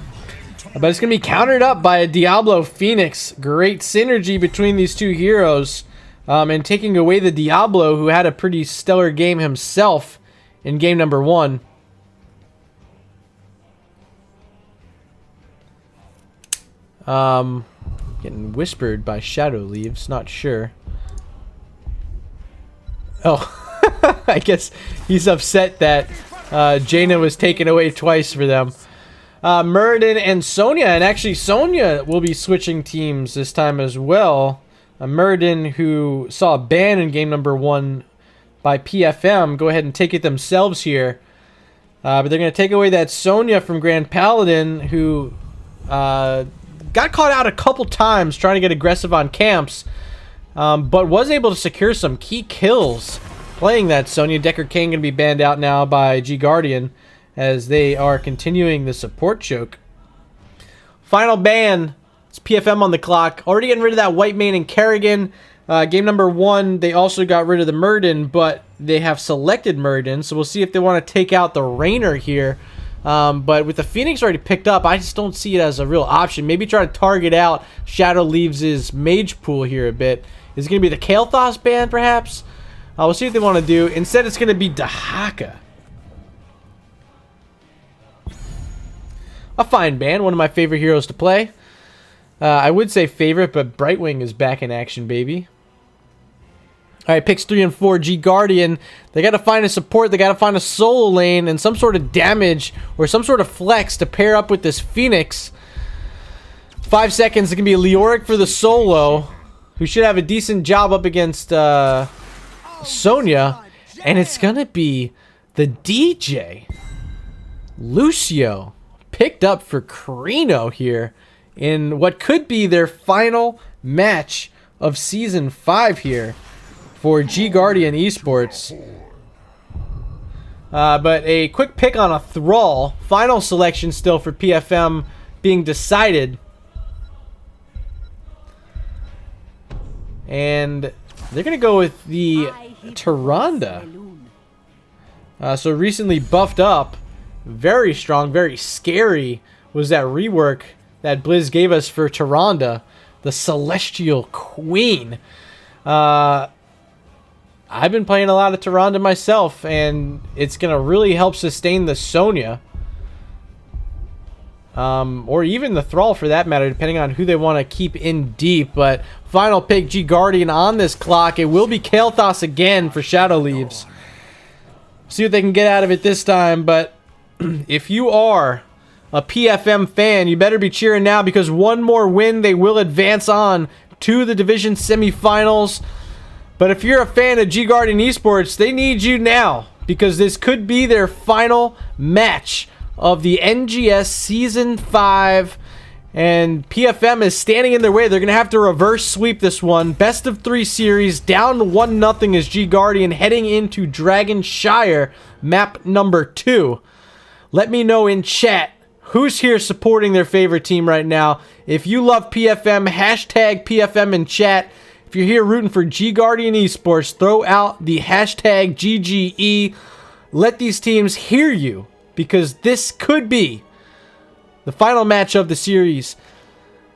But it's going to be countered up by a Diablo Phoenix. Great synergy between these two heroes. And taking away the Diablo, who had a pretty stellar game himself in game number 1. Getting whispered by Shadow Leaves, not sure. Oh, I guess he's upset that Jaina was taken away twice for them. Muradin and Sonya, and actually Sonya will be switching teams this time as well. Muradin, who saw a ban in game number 1 by PFM, go ahead and take it themselves here. But they're going to take away that Sonya from Grand Paladin, who got caught out a couple times trying to get aggressive on camps, but was able to secure some key kills playing that Sonya. Decker King going to be banned out now by G.Guardian as they are continuing the support choke. Final ban. It's PFM on the clock. Already getting rid of that Whitemane and Kerrigan. Game number 1, they also got rid of the Muradin, but they have selected Muradin, so we'll see if they want to take out the Rainer here. But with the Phoenix already picked up, I just don't see it as a real option. Maybe try to target out Shadow Leaves' mage pool here a bit. Is it going to be the Kael'thas ban, perhaps? We'll see what they want to do. Instead, it's going to be Dahaka. A fine ban, one of my favorite heroes to play. I would say favorite, but Brightwing is back in action, baby. Alright, picks 3 and 4, G.Guardian. They got to find a support, they got to find a solo lane, and some sort of damage, or some sort of flex to pair up with this Phoenix. 5 seconds, it can be Leoric for the solo, who should have a decent job up against Sonya. And it's going to be the DJ. Lucio, picked up for Krino here in what could be their final match of Season 5 here for G.Guardian eSports. But a quick pick on a Thrall. Final selection still for PFM being decided. And they're going to go with the Tyrande. So recently buffed up. Very strong, very scary was that rework that Blizz gave us for Tyrande, the Celestial Queen. I've been playing a lot of Tyrande myself, and it's going to really help sustain the Sonya. Or even the Thrall for that matter, depending on who they want to keep in deep. But final pick, G.Guardian on this clock. It will be Kael'thas again for Shadow Leaves. See what they can get out of it this time. But if you are a PFM fan, you better be cheering now, because one more win, they will advance on to the division semifinals. But if you're a fan of G.Guardian eSports, they need you now, because this could be their final match of the NGS Season 5, and PFM is standing in their way. They're going to have to reverse sweep this one. Best of 3 series, down 1-0 is G.Guardian heading into Dragonshire, map number 2. Let me know in chat who's here supporting their favorite team right now. If you love PFM, hashtag PFM in chat. If you're here rooting for G.Guardian eSports, throw out the hashtag GGE. Let these teams hear you, because this could be the final match of the series.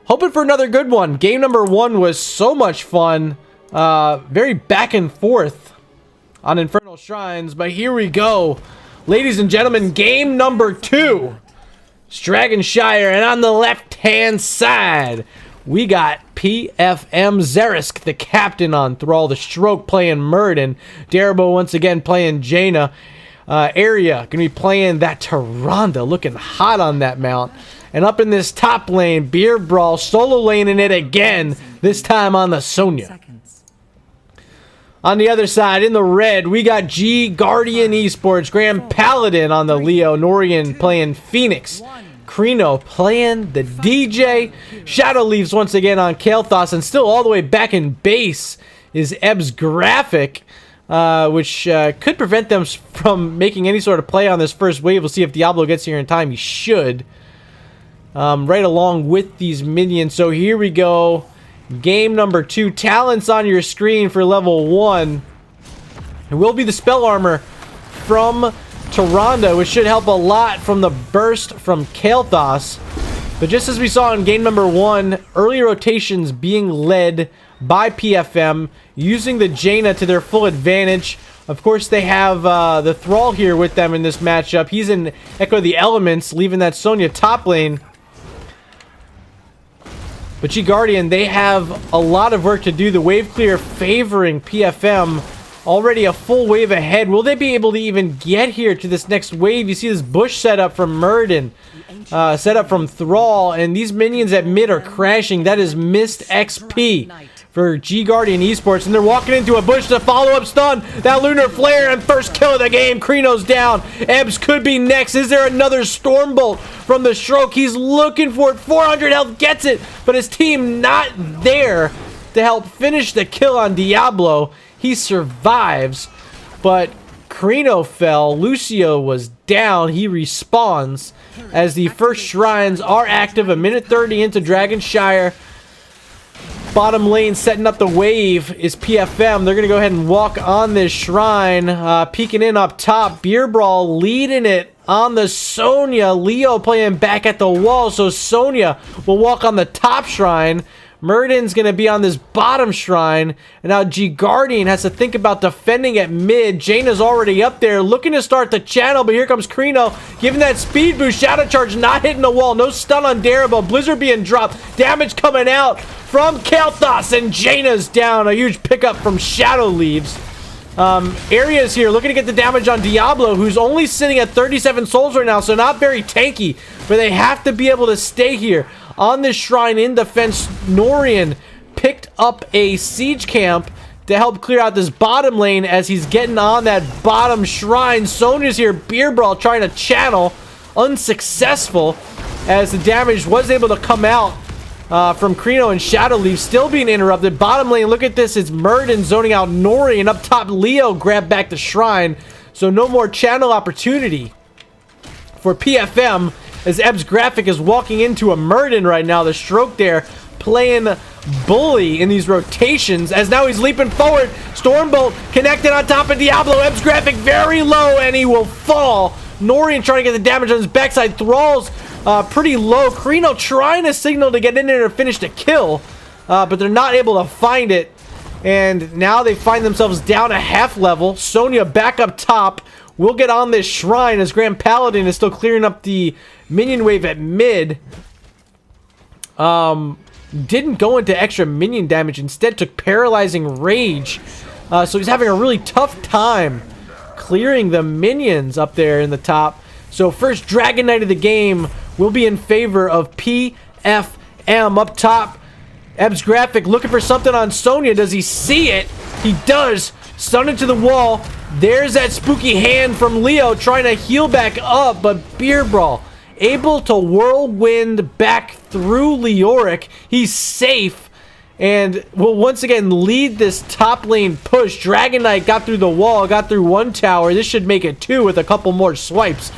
Hoping for another good one. Game number 1 was so much fun. Very back and forth on Infernal Shrines. But here we go. Ladies and gentlemen, game number 2. It's Dragonshire, and on the left-hand side, we got PFM Zerisk, the captain on Thrall, the Stroke playing Murden, Darabo once again playing Jaina, Area gonna be playing that Tyrande, looking hot on that mount. And up in this top lane, Beer Brawl solo laning it again, this time on the Sonya. On the other side, in the red, we got G.Guardian eSports, Grand Paladin on the Leo, Norian playing Phoenix, Krino playing the DJ, Shadow Leaves once again on Kael'thas, and still all the way back in base is Ebb's Graphic, which could prevent them from making any sort of play on this first wave. We'll see if Diablo gets here in time. He should. Right along with these minions. So here we go. Game number 2. Talents on your screen for level 1. It will be the spell armor from Tyrande, which should help a lot from the burst from Kael'thas. But just as we saw in game number 1, early rotations being led by PFM, using the Jaina to their full advantage. Of course, they have the Thrall here with them in this matchup. He's in Echo the Elements, leaving that Sonya top lane. But G.Guardian, they have a lot of work to do. The wave clear favoring PFM. Already a full wave ahead. Will they be able to even get here to this next wave? You see this bush setup from Murden. Setup from Thrall. And these minions at mid are crashing. That is missed XP for G.Guardian eSports. And they're walking into a bush to follow up stun. That Lunar Flare and first kill of the game. Krino's down. Ebbs could be next. Is there another Stormbolt from the Stroke? He's looking for it. 400 health, gets it. But his team not there to help finish the kill on Diablo. He survives, but Krino fell. Lucio was down. He respawns as the first shrines are active. A minute 30 into Dragonshire. Bottom lane setting up the wave is PFM. They're going to go ahead and walk on this shrine. Peeking in up top. Beer Brawl leading it on the Sonya. Leo playing back at the wall. So Sonya will walk on the top shrine. Murden's going to be on this bottom shrine. And now G.Guardian has to think about defending at mid. Jaina's already up there looking to start the channel. But here comes Krino giving that speed boost. Shadow Charge not hitting the wall. No stun on Darabo. Blizzard being dropped. Damage coming out from Kalthos. And Jaina's down. A huge pickup from Shadow leaves. Areas here looking to get the damage on Diablo, who's only sitting at 37 souls right now. So not very tanky. But they have to be able to stay here. On this shrine in defense, Norian picked up a siege camp to help clear out this bottom lane as he's getting on that bottom shrine. Sonya's here, Beer Brawl trying to channel, unsuccessful as the damage was able to come out from Krino and Shadow Leaf, still being interrupted. Bottom lane, look at this, it's Murden zoning out Norian. Up top, Leo grabbed back the shrine, so no more channel opportunity for PFM. As Eb's graphic is walking into a Murden right now. The stroke there playing bully in these rotations as now he's leaping forward. Stormbolt connected on top of Diablo. Eb's graphic very low and he will fall. Norian trying to get the damage on his backside. Thrall's pretty low. Krino trying to signal to get in there to finish the kill. But they're not able to find it. And now they find themselves down a half level. Sonya back up top. We'll get on this shrine as Grand Paladin is still clearing up the minion wave at mid. Didn't go into extra minion damage. Instead took paralyzing rage. So he's having a really tough time clearing the minions up there in the top. So first Dragon Knight of the game will be in favor of PFM up top. Eb's graphic looking for something on Sonya. Does he see it? He does. Stun into the wall. There's that spooky hand from Leo trying to heal back up, but Beer Brawl able to whirlwind back through Leoric. He's safe and will once again lead this top lane push. Dragon Knight got through the wall, got through one tower. This should make it two with a couple more swipes.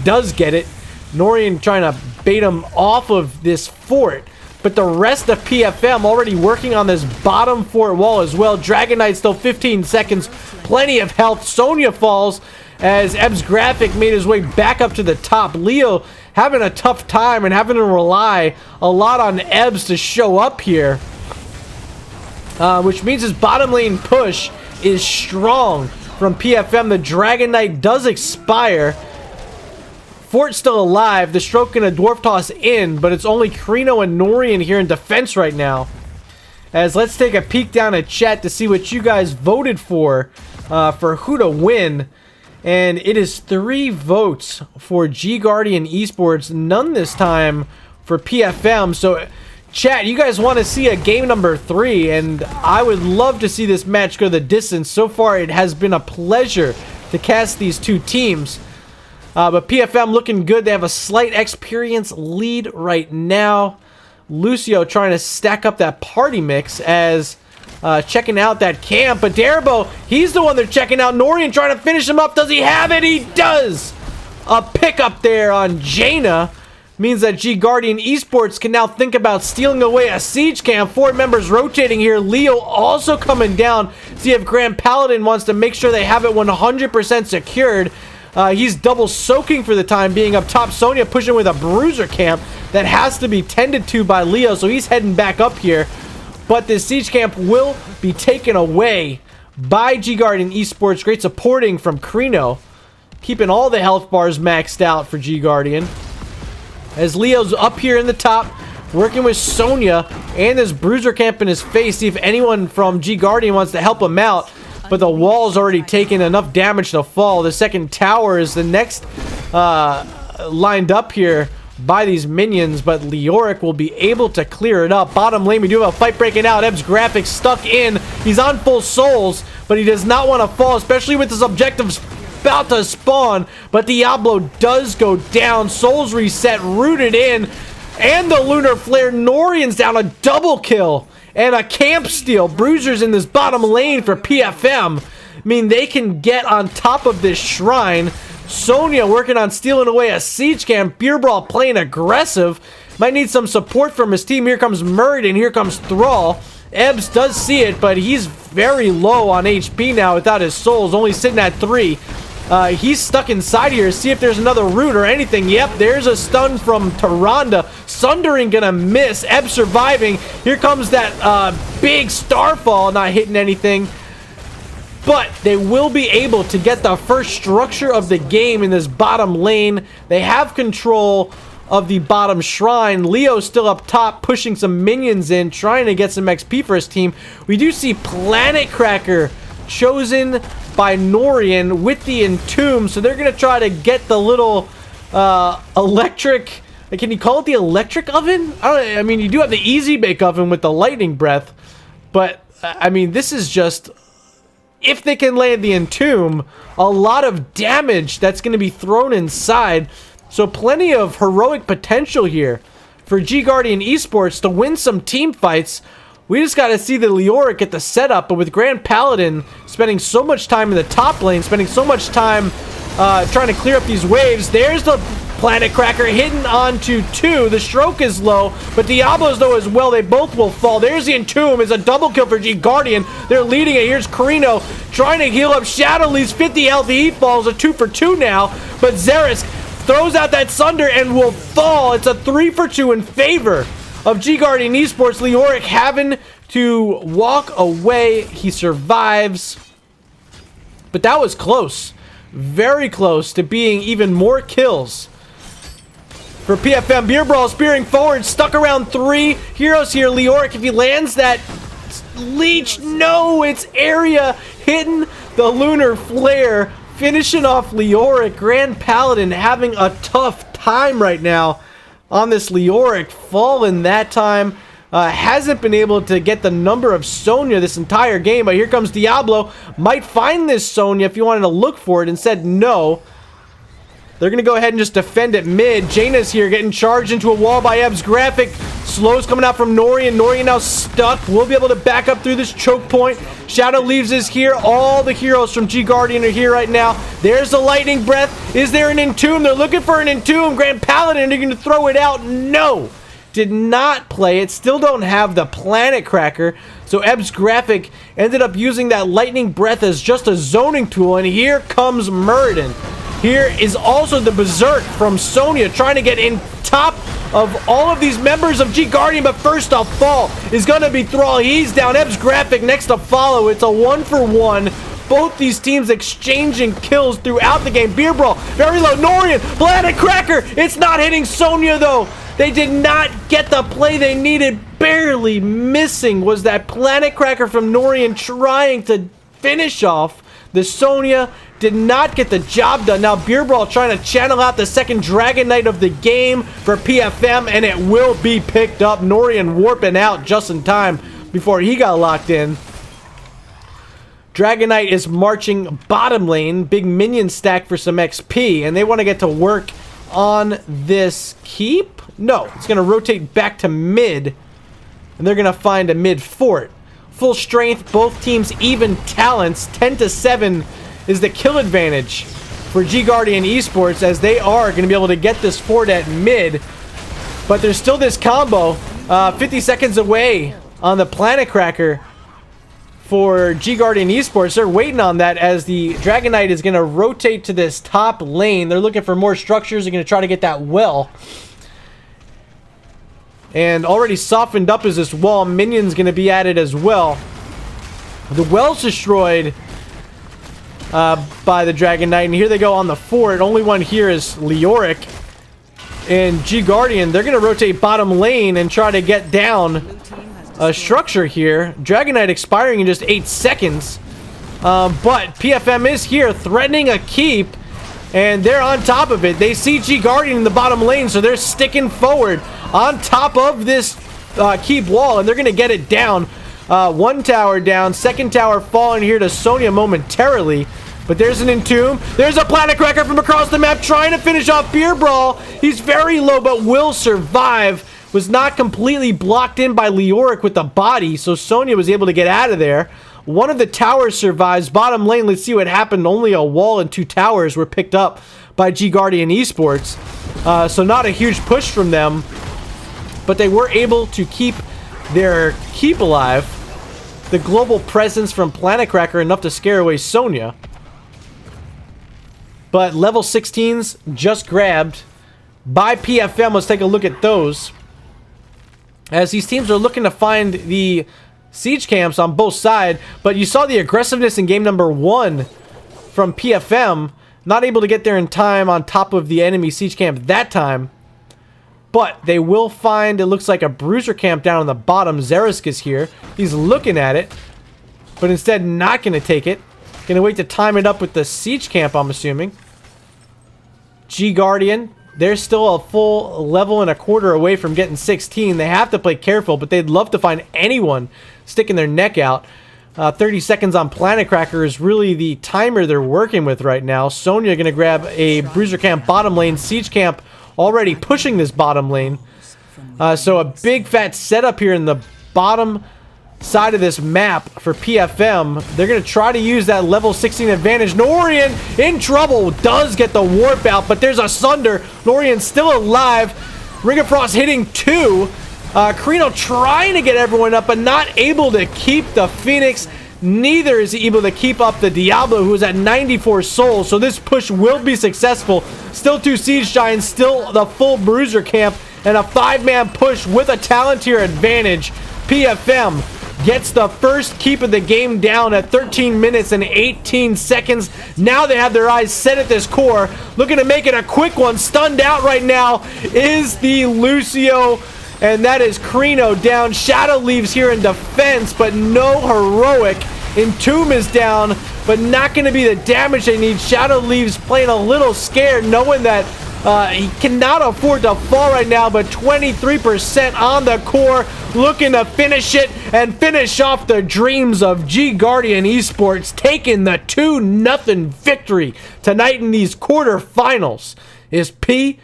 Does get it. Norian trying to bait him off of this fort. But the rest of PFM already working on this bottom fort wall as well. Dragon Knight still 15 seconds. Plenty of health. Sonya falls as Eb's graphic made his way back up to the top. Leo having a tough time and having to rely a lot on Ebs to show up here. Which means his bottom lane push is strong from PFM. The Dragon Knight does expire. Fort's still alive. The stroke and a dwarf toss in, but it's only Krino and Norian here in defense right now. As let's take a peek down at chat to see what you guys voted for who to win. And it is 3 votes for G.Guardian eSports, none this time for PFM. So chat, you guys want to see a game number 3, and I would love to see this match go the distance. So far it has been a pleasure to cast these two teams. But PFM looking good. They have a slight experience lead right now. Lucio trying to stack up that party mix as checking out that camp. But Darabo, he's the one they're checking out. Norian trying to finish him up. Does he have it? He does! A pickup there on Jaina. Means that G.Guardian eSports can now think about stealing away a siege camp. 4 members rotating here. Leo also coming down. See if Grand Paladin wants to make sure they have it 100% secured. He's double soaking for the time being up top. Sonya pushing with a bruiser camp that has to be tended to by Leo, so he's heading back up here. But this siege camp will be taken away by G.Guardian eSports. Great supporting from Krino, keeping all the health bars maxed out for G.Guardian. As Leo's up here in the top, working with Sonya and this bruiser camp in his face. See if anyone from G.Guardian wants to help him out. But the wall's already taken enough damage to fall. The second tower is the next lined up here by these minions, but Leoric will be able to clear it up. Bottom lane, we do have a fight breaking out. Eb's graphics stuck in. He's on full souls, but he does not want to fall, especially with his objectives about to spawn. But Diablo does go down. Souls reset, rooted in, and the Lunar Flare. Norian's down, a double kill. And a camp steal. Bruisers in this bottom lane for PFM. I mean, they can get on top of this shrine. Sonya working on stealing away a siege camp. Beer Brawl playing aggressive. Might need some support from his team. Here comes Murd and here comes Thrall. Ebbs does see it, but he's very low on HP now without his souls, only sitting at 3. He's stuck inside here. See if there's another route or anything. Yep, there's a stun from Tyrande. Sundering gonna miss. Ebbs surviving. Here comes that big Starfall, not hitting anything. But they will be able to get the first structure of the game in this bottom lane. They have control of the bottom shrine. Leo's still up top, pushing some minions in, trying to get some XP for his team. We do see Planet Cracker chosen by Norian with the Entomb, so they're going to try to get the little electric... Can you call it the electric oven? I mean, you do have the Easy Bake Oven with the lightning breath, but, I mean, this is just... If they can land the Entomb, a lot of damage that's going to be thrown inside. So plenty of heroic potential here for G.Guardian eSports to win some team fights. We just got to see the Leoric get the setup, but with Grand Paladin spending so much time in the top lane, spending so much time trying to clear up these waves, there's the Planet Cracker hitting onto 2. The stroke is low, but Diablo's low as well. They both will fall. There's the Entomb. It's a double kill for G.Guardian. They're leading it. Here's Carino trying to heal up. Shadow leaves 50 health. He falls a 2 for 2 now, but Xerath throws out that Sunder and will fall. It's a 3 for 2 in favor of G.Guardian eSports. Leoric having to walk away. He survives, but that was close. Very close to being even more kills for PFM. Beer Brawl spearing forward, stuck around 3 heroes here. Leoric, if he lands that leech, no, it's area hitting the lunar flare, finishing off Leoric. Grand Paladin having a tough time right now on this Leoric, fallen that time. Hasn't been able to get the number of Sonya this entire game, but here comes Diablo. Might find this Sonya if you wanted to look for it, and said no. They're going to go ahead and just defend it mid. Jaina's here getting charged into a wall by Ebbs Graphic. Slow's coming out from Norian. Norian now stuck. We'll be able to back up through this choke point. Shadow leaves us here. All the heroes from G.Guardian are here right now. There's the lightning breath. Is there an Entomb? They're looking for an Entomb. Grand Paladin, they're going to throw it out. No. Did not play it. Still don't have the Planet Cracker. So Ebbs Graphic ended up using that lightning breath as just a zoning tool. And here comes Muradin. Here is also the Berserk from Sonya trying to get in top of all of these members of G.Guardian, but first off fall is going to be Thrall. He's down. Ebbs Graphic next to follow. It's a 1-for-1. Both these teams exchanging kills throughout the game. Beer Brawl, very low. Norian, Planet Cracker. It's not hitting Sonya, though. They did not get the play they needed. Barely missing was that Planet Cracker from Norian trying to finish off the Sonya. Did not get the job done. Now Beer Brawl trying to channel out the second Dragon Knight of the game for PFM, and it will be picked up. Norian warping out just in time before he got locked in. Dragon Knight is marching bottom lane. Big minion stack for some XP, and they want to get to work on this keep. No, it's going to rotate back to mid, and they're going to find a mid fort. Full strength, both teams even talents. 10-7 is the kill advantage for G.Guardian eSports, as they are going to be able to get this fort at mid. But there's still this combo 50 seconds away on the Planet Cracker for G.Guardian eSports. They're waiting on that as the Dragon Knight is going to rotate to this top lane. They're looking for more structures. They're going to try to get that well. And already softened up is this wall. Minions going to be at it as well. The well's destroyed by the Dragon Knight, and here they go on the fort. Only one here is Leoric. And G.Guardian, they're going to rotate bottom lane and try to get down a structure here. Dragon Knight expiring in just 8 seconds. But PFM is here threatening a keep, and they're on top of it. They see G.Guardian in the bottom lane, so they're sticking forward on top of this keep wall, and they're going to get it down. One tower down, second tower falling here to Sonya momentarily. But there's an Entomb. There's a Planet Cracker from across the map trying to finish off Beer Brawl. He's very low, but will survive. Was not completely blocked in by Leoric with the body, so Sonya was able to get out of there. One of the towers survives. Bottom lane, let's see what happened. Only a wall and 2 towers were picked up by G.Guardian eSports. So not a huge push from them, but they were able to keep their keep alive. the global presence from Planet Cracker enough to scare away Sonya. But level 16s just grabbed by PFM. Let's take a look at those. As these teams are looking to find the siege camps on both sides. But you saw the aggressiveness in game number 1 from PFM. Not able to get there in time on top of the enemy siege camp that time. But they will find, it looks like, a bruiser camp down on the bottom. Zerisk is here. He's looking at it. But instead not going to take it. Going to wait to time it up with the siege camp, I'm assuming. G.Guardian. They're still a full level and a quarter away from getting 16. They have to play careful, but they'd love to find anyone sticking their neck out. 30 seconds on Planet Cracker is really the timer they're working with right now. Sonya going to grab a bruiser camp bottom lane. Siege camp already pushing this bottom lane. So a big fat setup here in the bottom side of this map for PFM. They're going to try to use that level 16 advantage. Norian in trouble. Does get the warp out, but there's a Sunder. Norian still alive. Ring of Frost hitting 2. Carino trying to get everyone up, but not able to keep the Phoenix. Neither is he able to keep up the Diablo, who is at 94 souls. So this push will be successful. Still 2 Siege Giants, still the full Bruiser camp, and a 5-man push with a Talontier advantage. PFM gets the first keep of the game down at 13 minutes and 18 seconds. Now they have their eyes set at this core. Looking to make it a quick one. Stunned out right now is the Lucio. And that is Carino down. Shadow leaves here in defense, but no heroic. Entomb is down, but not going to be the damage they need. Shadow leaves playing a little scared, knowing that he cannot afford to fall right now, but 23% on the core, looking to finish it and finish off the dreams of G.Guardian eSports, taking the 2-0 victory tonight in these quarterfinals is PFM.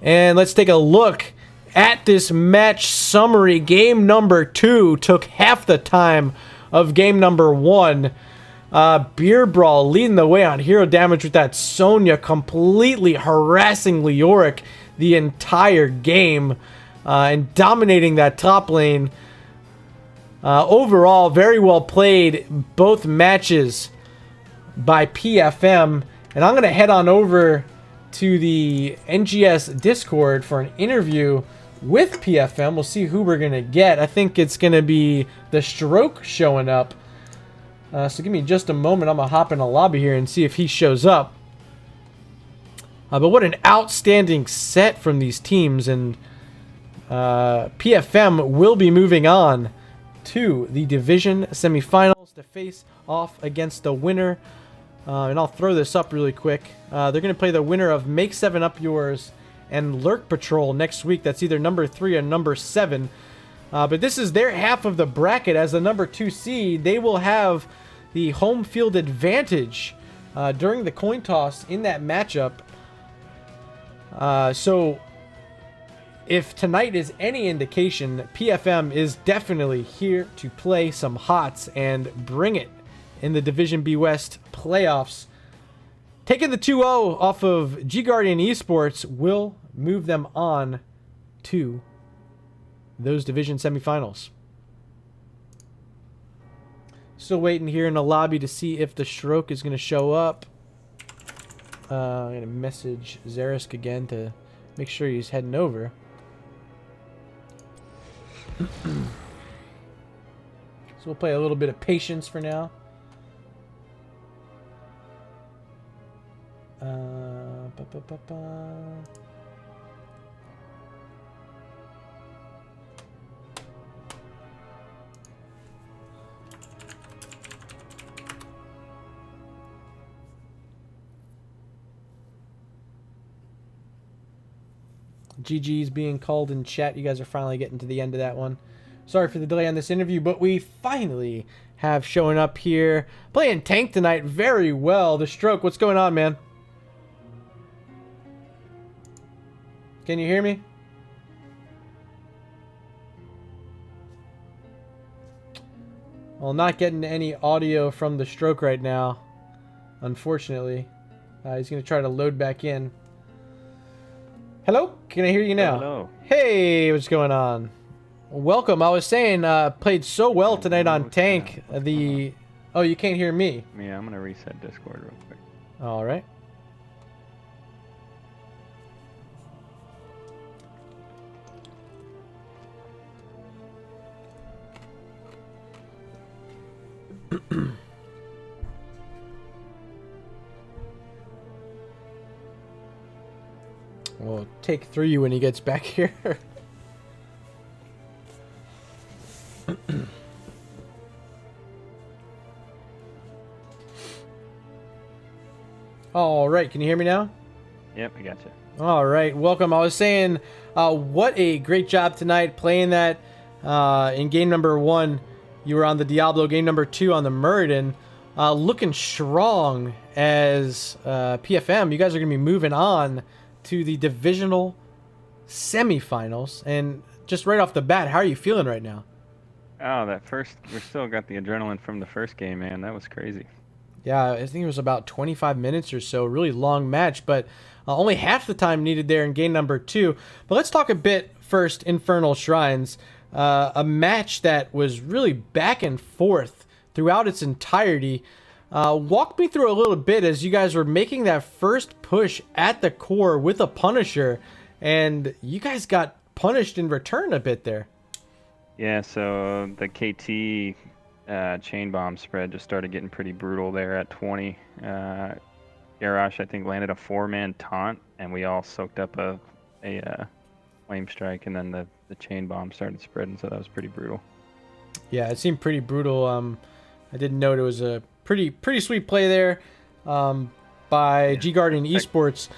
And let's take a look at this match summary. Game number 2 took half the time of game number 1. Beer Brawl leading the way on hero damage with that Sonya, completely harassing Leoric the entire game and dominating that top lane. Overall, very well played both matches by PFM. And I'm going to head on over to the NGS Discord for an interview with PFM. We'll see who we're going to get. I think it's going to be the Stroke showing up. So give me just a moment. I'm going to hop in a lobby here and see if he shows up. But what an outstanding set from these teams. And PFM will be moving on to the division semifinals to face off against the winner. And I'll throw this up really quick. They're going to play the winner of Make 7 Up Yours and Lurk Patrol next week. That's either number 3 or number 7. But this is their half of the bracket. As the number 2 seed, they will have the home field advantage during the coin toss in that matchup. So if tonight is any indication, PFM is definitely here to play some hots and bring it in the Division B West playoffs. Taking the 2-0 off of G.Guardian eSports will move them on to those division semifinals. Still waiting here in the lobby to see if the Stroke is going to show up. I'm going to message Zerisk again to make sure he's heading over. So we'll play a little bit of patience for now. GG's being called in chat. You guys are finally getting to the end of that one. Sorry for the delay on this interview, but we finally have showing up here. Playing tank tonight very well. The Stroke, what's going on, man? Can you hear me? Well, not getting any audio from the Stroke right now, unfortunately. He's going to try to load back in. Hello? Can I hear you now? Hello. Hey, what's going on? Welcome. I was saying, played so well tonight on Tank. Oh, you can't hear me. Yeah, I'm gonna reset Discord real quick. All right. We'll take 3 when he gets back here. All right, can you hear me now? Yep, I gotcha. All right, welcome. I was saying, what a great job tonight playing that in game number 1. You were on the Diablo, game number 2 on the Muradin. Looking strong as PFM. You guys are going to be moving on to the divisional semifinals. And just right off the bat, how are you feeling right now? Oh, we still got the adrenaline from the first game, man. That was crazy. Yeah, I think it was about 25 minutes or so. Really long match, but only half the time needed there in game number 2. But let's talk a bit first, Infernal Shrines. A match that was really back and forth throughout its entirety. Walk me through a little bit as you guys were making that first push at the core with a Punisher, and you guys got punished in return a bit there. Yeah, so the KT chain bomb spread just started getting pretty brutal there at 20. Garrosh, I think, landed a 4-man taunt, and we all soaked up a flame strike, and then the chain bomb started spreading, so that was pretty brutal. Yeah, it seemed pretty brutal. I didn't know it was a pretty sweet play there by G.Guardian eSports.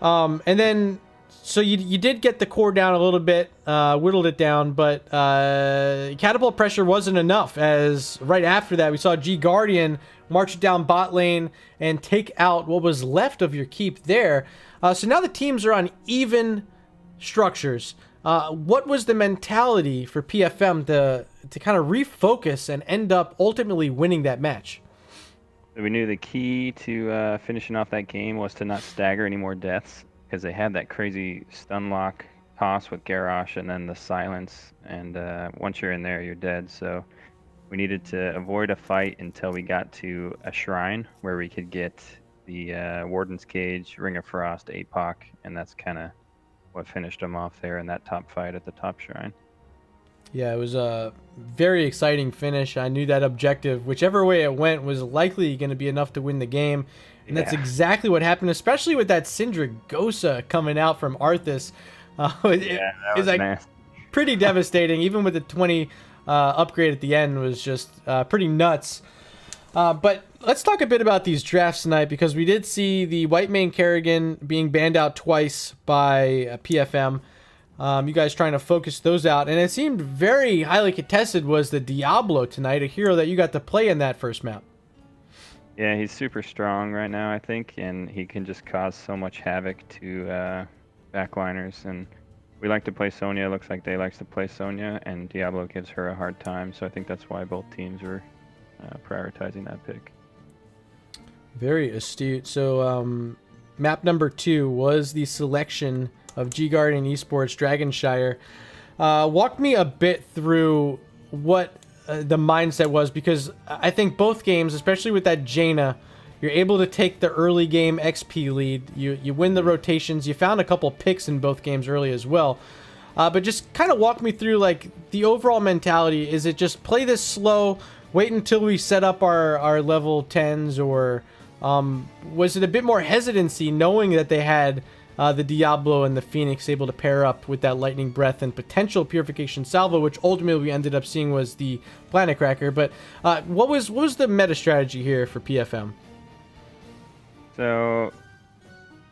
And then, so you did get the core down a little bit, whittled it down, but catapult pressure wasn't enough, as right after that we saw G.Guardian march down bot lane and take out what was left of your keep there. So now the teams are on even structures. What was the mentality for PFM to kind of refocus and end up ultimately winning that match? We knew the key to finishing off that game was to not stagger any more deaths, because they had that crazy stun lock toss with Garrosh and then the silence, and once you're in there, you're dead. So we needed to avoid a fight until we got to a shrine where we could get the Warden's Cage, Ring of Frost, APOC, and that's kind of what finished them off there in that top fight at the top shrine. Yeah, it was a very exciting finish. I knew that objective, whichever way it went, was likely going to be enough to win the game. And that's exactly what happened, especially with that Syndra Gosa coming out from Arthas. It's like nasty. Pretty devastating. Even with the 20 upgrade at the end was just pretty nuts. But let's talk a bit about these drafts tonight, because we did see the Whitemane Kerrigan being banned out twice by PFM. You guys trying to focus those out, and it seemed very highly contested was the Diablo tonight, a hero that you got to play in that first map. Yeah, he's super strong right now, I think, and he can just cause so much havoc to backliners. And we like to play Sonya. It looks like they likes to play Sonya, and Diablo gives her a hard time. So I think that's why both teams were prioritizing that pick. Very astute. So map number 2 was the selection of G.Guardian eSports Dragonshire. Walk me a bit through what the mindset was, because I think both games, especially with that Jaina, you're able to take the early game XP lead. You win the rotations. You found a couple picks in both games early as well. But just kind of walk me through like the overall mentality. Is it just play this slow, wait until we set up our level 10s, or was it a bit more hesitancy knowing that they had the Diablo and the Phoenix able to pair up with that Lightning Breath and potential Purification Salvo, which ultimately we ended up seeing was the Planet Cracker? But what was the meta strategy here for PFM? So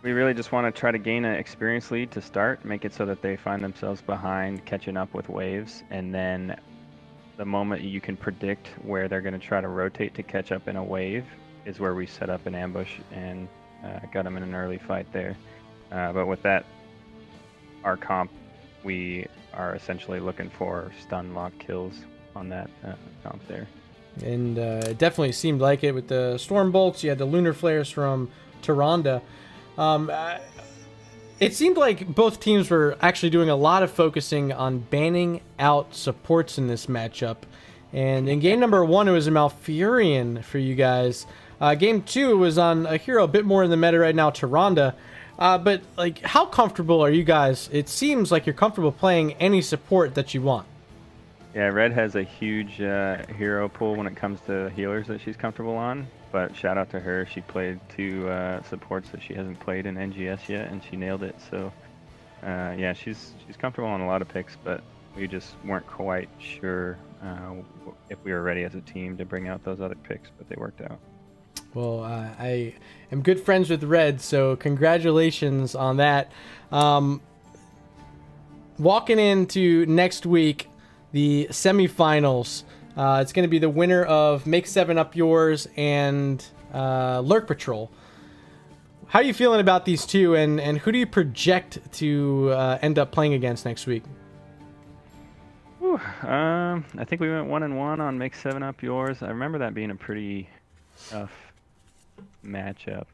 we really just want to try to gain an experience lead to start, make it so that they find themselves behind, catching up with waves, and then the moment you can predict where they're going to try to rotate to catch up in a wave is where we set up an ambush and got them in an early fight there. But with that, our comp, we are essentially looking for stun lock kills on that comp there. And it definitely seemed like it with the Storm Bolts. You had the Lunar Flares from Tyrande. it seemed like both teams were actually doing a lot of focusing on banning out supports in this matchup. And in game number 1, it was a Malfurion for you guys. Game 2, it was on a hero a bit more in the meta right now, Tyrande. But like, how comfortable are you guys? It seems like you're comfortable playing any support that you want. Yeah, Red has a huge hero pool when it comes to healers that she's comfortable on. But shout out to her. She played 2 supports that she hasn't played in NGS yet, and she nailed it. So yeah, she's comfortable on a lot of picks, but we just weren't quite sure if we were ready as a team to bring out those other picks, but they worked out. Well, I am good friends with Red, so congratulations on that. Walking into next week, the semifinals, it's going to be the winner of Make 7 Up Yours and Lurk Patrol. How are you feeling about these two, and who do you project to end up playing against next week? I think we went 1-1 on Make 7 Up Yours. I remember that being a pretty tough matchup.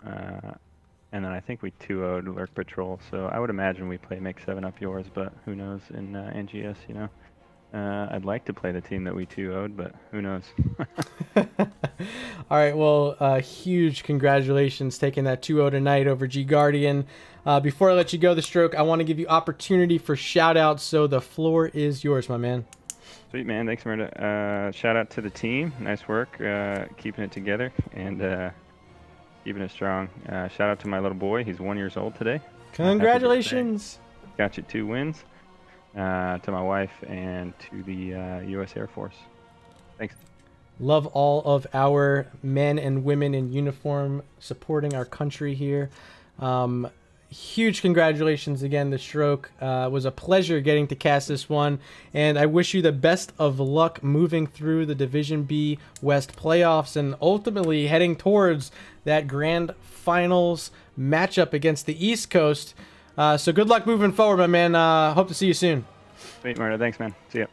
And then I think we 2-0'd Lurk Patrol, so I would imagine we play Make 7 Up Yours, but who knows in NGS, you know? I'd like to play the team that we 2-0'd, but who knows? All right, well, huge congratulations taking that 2-0 tonight over G.Guardian. Before I let you go, The Stroke, I want to give you opportunity for shout-outs, so the floor is yours, my man. Sweet, man. Thanks, Miranda. Shout out to the team. Nice work keeping it together and keeping it strong. Shout out to my little boy. He's 1 year old today. Congratulations. Got you 2 wins. To my wife and to the U.S. Air Force. Thanks. Love all of our men and women in uniform supporting our country here. Huge congratulations again, The Stroke. It was a pleasure getting to cast this one, and I wish you the best of luck moving through the Division B West playoffs and ultimately heading towards that grand finals matchup against the East Coast. So good luck moving forward, my man. Hope to see you soon. Sweet, Murder. Thanks, man. See ya.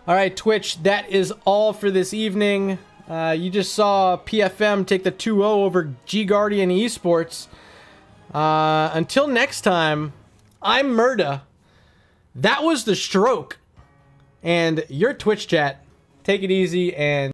All right, Twitch, that is all for this evening. You just saw PFM take the 2-0 over G.Guardian eSports. Until next time, I'm Murda. That was The Stroke. And your Twitch chat. Take it easy and